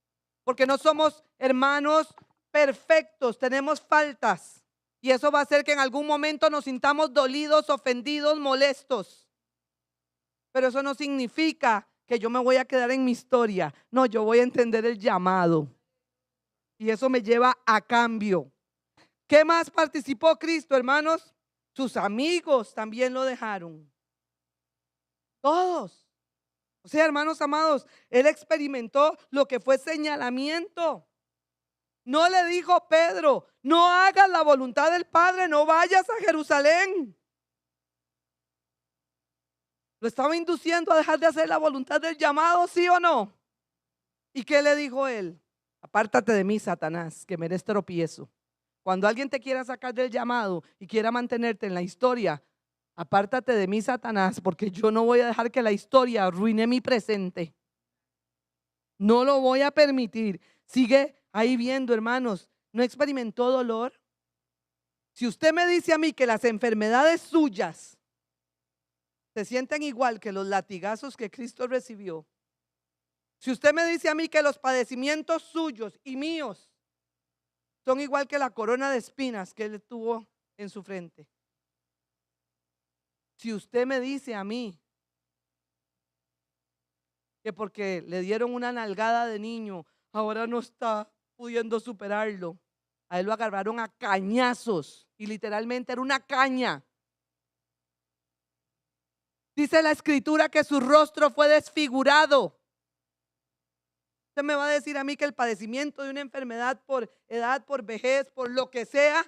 Porque no somos hermanos perfectos, tenemos faltas. Y eso va a hacer que en algún momento nos sintamos dolidos, ofendidos, molestos. Pero eso no significa que yo me voy a quedar en mi historia. No, yo voy a entender el llamado. Y eso me lleva a cambio. ¿Qué más participó Cristo, hermanos? Sus amigos también lo dejaron. Todos. O sea, hermanos amados, él experimentó lo que fue señalamiento. No le dijo Pedro, no hagas la voluntad del Padre, no vayas a Jerusalén. Lo estaba induciendo a dejar de hacer la voluntad del llamado, ¿sí o no? ¿Y qué le dijo él? Apártate de mí, Satanás, que me eres tropiezo. Cuando alguien te quiera sacar del llamado y quiera mantenerte en la historia, apártate de mí, Satanás, porque yo no voy a dejar que la historia arruine mi presente. No lo voy a permitir. Sigue ahí viendo, hermanos. ¿No experimentó dolor? Si usted me dice a mí que las enfermedades suyas se sienten igual que los latigazos que Cristo recibió, si usted me dice a mí que los padecimientos suyos y míos son igual que la corona de espinas que él tuvo en su frente, si usted me dice a mí que porque le dieron una nalgada de niño, ahora no está pudiendo superarlo, a él lo agarraron a cañazos y literalmente era una caña. Dice la escritura que su rostro fue desfigurado. Usted me va a decir a mí que el padecimiento de una enfermedad por edad, por vejez, por lo que sea,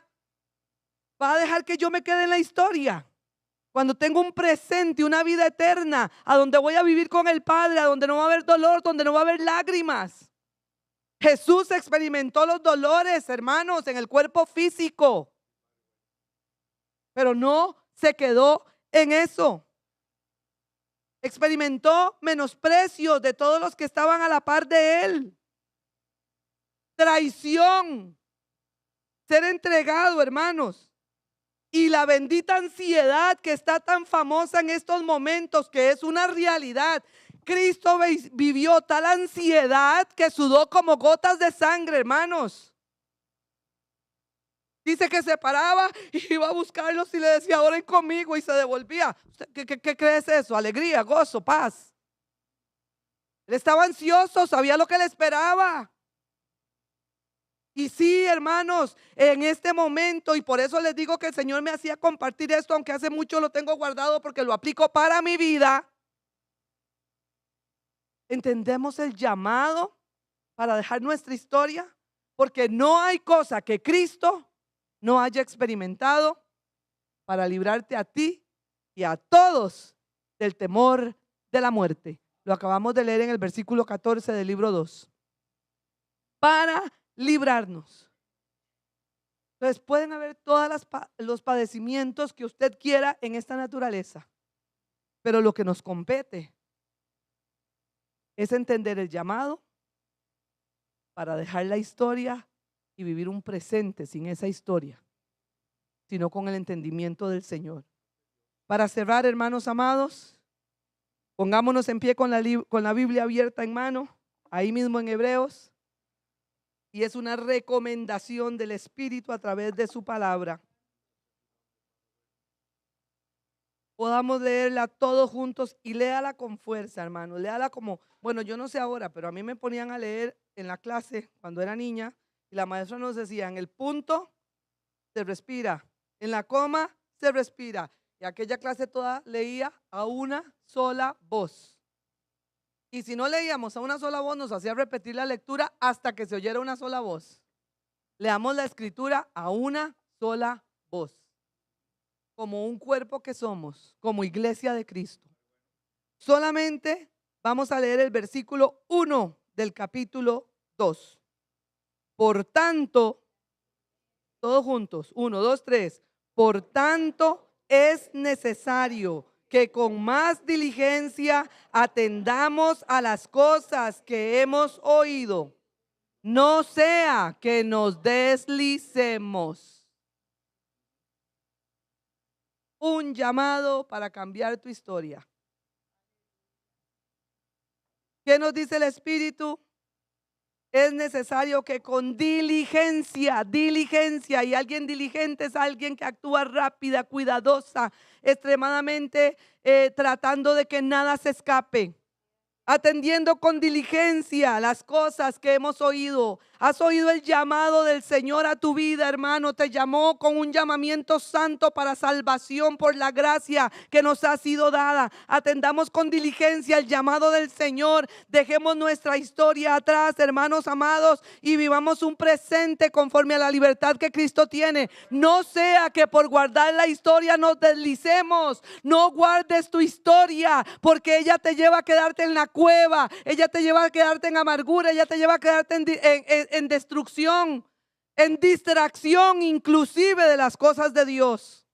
va a dejar que yo me quede en la historia. Cuando tengo un presente, una vida eterna, a donde voy a vivir con el Padre, a donde no va a haber dolor, donde no va a haber lágrimas. Jesús experimentó los dolores, hermanos, en el cuerpo físico, pero no se quedó en eso. Experimentó menosprecio de todos los que estaban a la par de él. Traición. Ser entregado, hermanos. Y la bendita ansiedad que está tan famosa en estos momentos, que es una realidad. Cristo vivió tal ansiedad que sudó como gotas de sangre, hermanos. Dice que se paraba y iba a buscarlos y le decía, oren conmigo, y se devolvía. ¿Qué crees eso? Alegría, gozo, paz. Él estaba ansioso, sabía lo que le esperaba. Y sí, hermanos, en este momento, y por eso les digo que el Señor me hacía compartir esto, aunque hace mucho lo tengo guardado porque lo aplico para mi vida. ¿Entendemos el llamado para dejar nuestra historia? Porque no hay cosa que Cristo no haya experimentado para librarte a ti y a todos del temor de la muerte. Lo acabamos de leer en el versículo 14 del libro 2. Para librarnos. Entonces pueden haber todos los padecimientos que usted quiera en esta naturaleza, pero lo que nos compete es entender el llamado para dejar la historia y vivir un presente sin esa historia, sino con el entendimiento del Señor. Para cerrar, hermanos amados, pongámonos en pie con la Biblia abierta en mano, ahí mismo en Hebreos. Y es una recomendación del Espíritu a través de su palabra. Podamos leerla todos juntos y léala con fuerza, hermano. Léala como, bueno, yo no sé ahora, pero a mí me ponían a leer en la clase cuando era niña y la maestra nos decía, en el punto se respira, en la coma se respira. Y aquella clase toda leía a una sola voz. Y si no leíamos a una sola voz, nos hacía repetir la lectura hasta que se oyera una sola voz. Leamos la escritura a una sola voz. Como un cuerpo que somos, como iglesia de Cristo. Solamente vamos a leer el versículo 1 del capítulo 2. Por tanto, todos juntos, 1, 2, 3. Por tanto, es necesario que con más diligencia atendamos a las cosas que hemos oído, no sea que nos deslicemos. Un llamado para cambiar tu historia. ¿Qué nos dice el Espíritu? Es necesario que con diligencia, y alguien diligente es alguien que actúa rápida, cuidadosa, extremadamente tratando de que nada se escape. Atendiendo con diligencia las cosas que hemos oído. Has oído el llamado del Señor a tu vida, hermano. Te llamó con un llamamiento santo para salvación por la gracia que nos ha sido dada. Atendamos con diligencia el llamado del Señor. Dejemos nuestra historia atrás, hermanos amados, y vivamos un presente conforme a la libertad que Cristo tiene. No sea que por guardar la historia nos deslicemos. No guardes tu historia, porque ella te lleva a quedarte en la cueva, ella te lleva a quedarte en amargura, ella te lleva a quedarte en destrucción, en distracción inclusive de las cosas de Dios.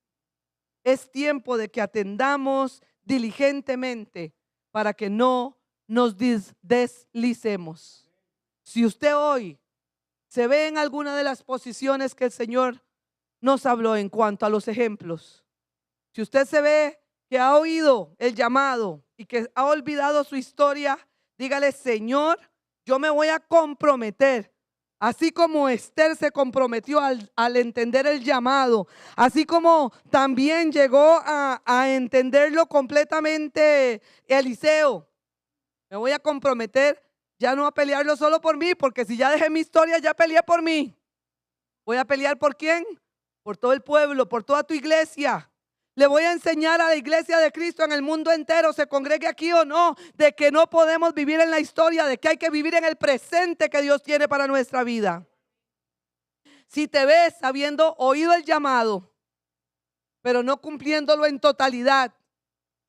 Es tiempo de que atendamos diligentemente para que no nos deslicemos. Si usted hoy se ve en alguna de las posiciones que el Señor nos habló en cuanto a los ejemplos, si usted se ve que ha oído el llamado y que ha olvidado su historia, dígale: Señor, yo me voy a comprometer. Así como Esther se comprometió al entender el llamado, así como también llegó a entenderlo completamente Eliseo, me voy a comprometer ya no a pelearlo solo por mí, porque si ya dejé mi historia, ya peleé por mí. Voy a pelear ¿por quién? Por todo el pueblo, por toda tu iglesia. Le voy a enseñar a la iglesia de Cristo en el mundo entero, se congregue aquí o no, de que no podemos vivir en la historia, de que hay que vivir en el presente que Dios tiene para nuestra vida. Si te ves habiendo oído el llamado, pero no cumpliéndolo en totalidad,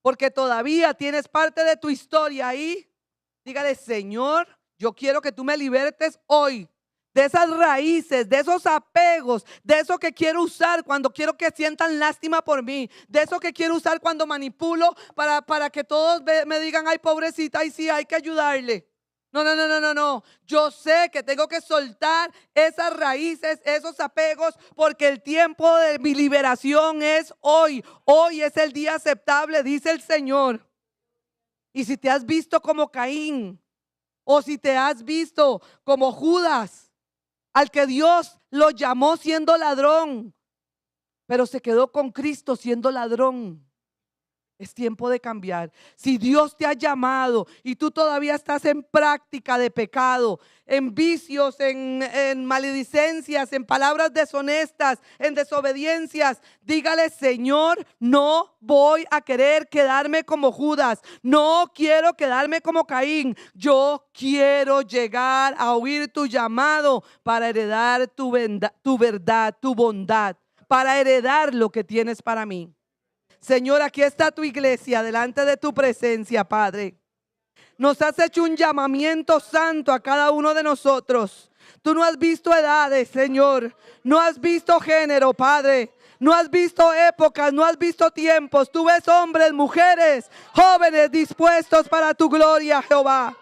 porque todavía tienes parte de tu historia ahí, dígale: Señor, yo quiero que tú me libertes hoy de esas raíces, de esos apegos, de eso que quiero usar cuando quiero que sientan lástima por mí, de eso que quiero usar cuando manipulo para que todos me digan: ay, pobrecita, ay, sí, hay que ayudarle. No. Yo sé que tengo que soltar esas raíces, esos apegos, porque el tiempo de mi liberación es hoy. Hoy es el día aceptable, dice el Señor. Y si te has visto como Caín, o si te has visto como Judas, al que Dios lo llamó siendo ladrón, pero se quedó con Cristo siendo ladrón. Es tiempo de cambiar. Si Dios te ha llamado y tú todavía estás en práctica de pecado, en vicios, en maledicencias, en palabras deshonestas, en desobediencias, dígale: Señor, no voy a querer quedarme como Judas. No quiero quedarme como Caín. Yo quiero llegar a oír tu llamado para heredar tu verdad, tu bondad, para heredar lo que tienes para mí. Señor, aquí está tu iglesia delante de tu presencia, Padre. Nos has hecho un llamamiento santo a cada uno de nosotros. Tú no has visto edades, Señor. No has visto género, Padre. No has visto épocas, no has visto tiempos. Tú ves hombres, mujeres, jóvenes dispuestos para tu gloria, Jehová.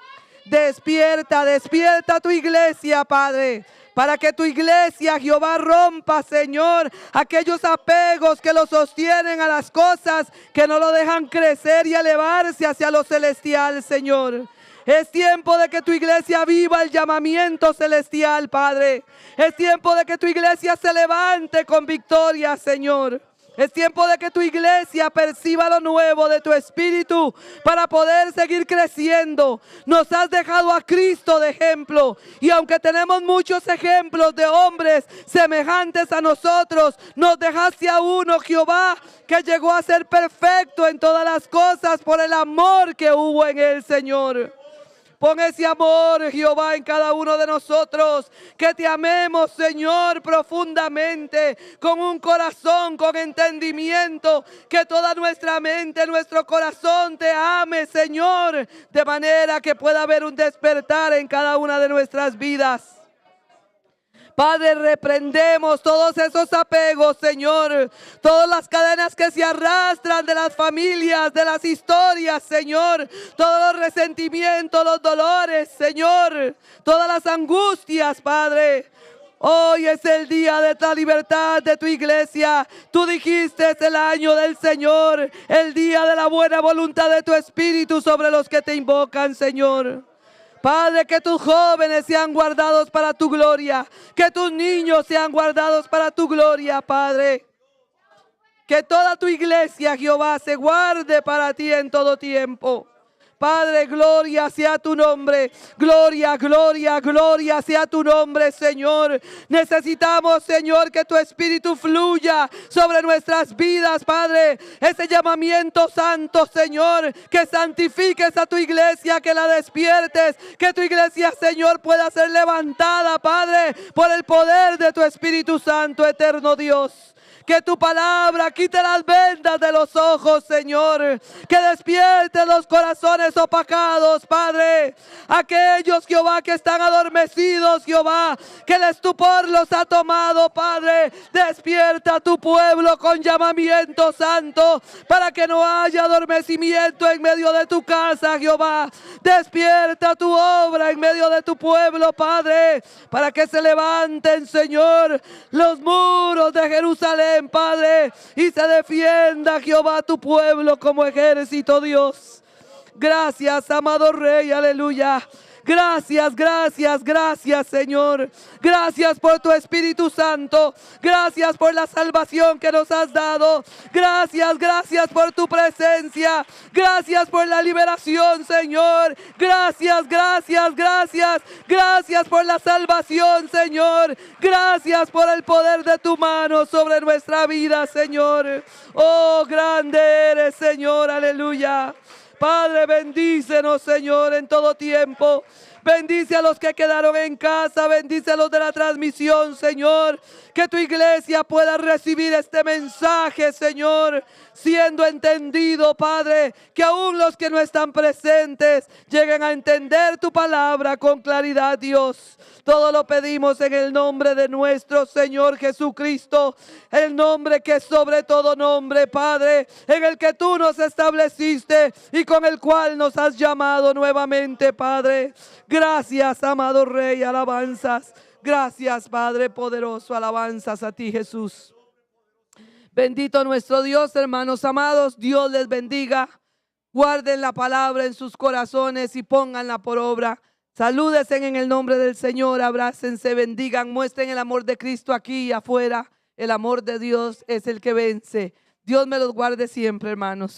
Despierta, despierta tu iglesia, Padre, para que tu iglesia, Jehová, rompa, Señor, aquellos apegos que lo sostienen a las cosas, que no lo dejan crecer y elevarse hacia lo celestial, Señor. Es tiempo de que tu iglesia viva el llamamiento celestial, Padre. Es tiempo de que tu iglesia se levante con victoria, Señor. Es tiempo de que tu iglesia perciba lo nuevo de tu espíritu para poder seguir creciendo. Nos has dejado a Cristo de ejemplo. Y aunque tenemos muchos ejemplos de hombres semejantes a nosotros, nos dejaste a uno, Jehová, que llegó a ser perfecto en todas las cosas por el amor que hubo en él, Señor. Pon ese amor, Jehová, en cada uno de nosotros. Que te amemos, Señor, profundamente, con un corazón, con entendimiento. Que toda nuestra mente, nuestro corazón te ame, Señor, de manera que pueda haber un despertar en cada una de nuestras vidas. Padre, reprendemos todos esos apegos, Señor. Todas las cadenas que se arrastran de las familias, de las historias, Señor. Todos los resentimientos, los dolores, Señor. Todas las angustias, Padre. Hoy es el día de la libertad de tu iglesia. Tú dijiste: es el año del Señor, el día de la buena voluntad de tu Espíritu sobre los que te invocan, Señor. Padre, que tus jóvenes sean guardados para tu gloria. Que tus niños sean guardados para tu gloria, Padre. Que toda tu iglesia, Jehová, se guarde para ti en todo tiempo. Padre, gloria sea tu nombre. Gloria, gloria, gloria sea tu nombre, Señor. Necesitamos, Señor, que tu Espíritu fluya sobre nuestras vidas, Padre. Ese llamamiento santo, Señor, que santifiques a tu iglesia, que la despiertes. Que tu iglesia, Señor, pueda ser levantada, Padre, por el poder de tu Espíritu Santo, eterno Dios. Que tu palabra quite las vendas de los ojos, Señor. Que despierte los corazones opacados, Padre. Aquellos, Jehová, que están adormecidos, Jehová, que el estupor los ha tomado, Padre. Despierta a tu pueblo con llamamiento santo, para que no haya adormecimiento en medio de tu casa, Jehová. Despierta tu obra en medio de tu pueblo, Padre, para que se levanten, Señor, los muros de Jerusalén, Padre, y se defienda, Jehová, tu pueblo como ejército, Dios. Gracias, amado Rey, aleluya. Gracias, gracias, gracias, Señor. Gracias por tu Espíritu Santo. Gracias por la salvación que nos has dado. Gracias, gracias por tu presencia. Gracias por la liberación, Señor. Gracias, gracias, gracias. Gracias por la salvación, Señor. Gracias por el poder de tu mano sobre nuestra vida, Señor. Oh, grande eres, Señor, aleluya. Padre, bendícenos, Señor, en todo tiempo. Bendice a los que quedaron en casa. Bendice a los de la transmisión, Señor. Que tu iglesia pueda recibir este mensaje, Señor, siendo entendido, Padre. Que aún los que no están presentes lleguen a entender tu palabra con claridad, Dios. Todo lo pedimos en el nombre de nuestro Señor Jesucristo, el nombre que es sobre todo nombre, Padre, en el que tú nos estableciste y con el cual nos has llamado nuevamente, Padre. Gracias, amado Rey, alabanzas. Gracias, Padre poderoso, alabanzas a ti, Jesús. Bendito nuestro Dios, hermanos amados. Dios les bendiga. Guarden la palabra en sus corazones y pónganla por obra. Salúdense en el nombre del Señor, abrácense, bendigan, muestren el amor de Cristo aquí y afuera. El amor de Dios es el que vence. Dios me los guarde siempre, hermanos.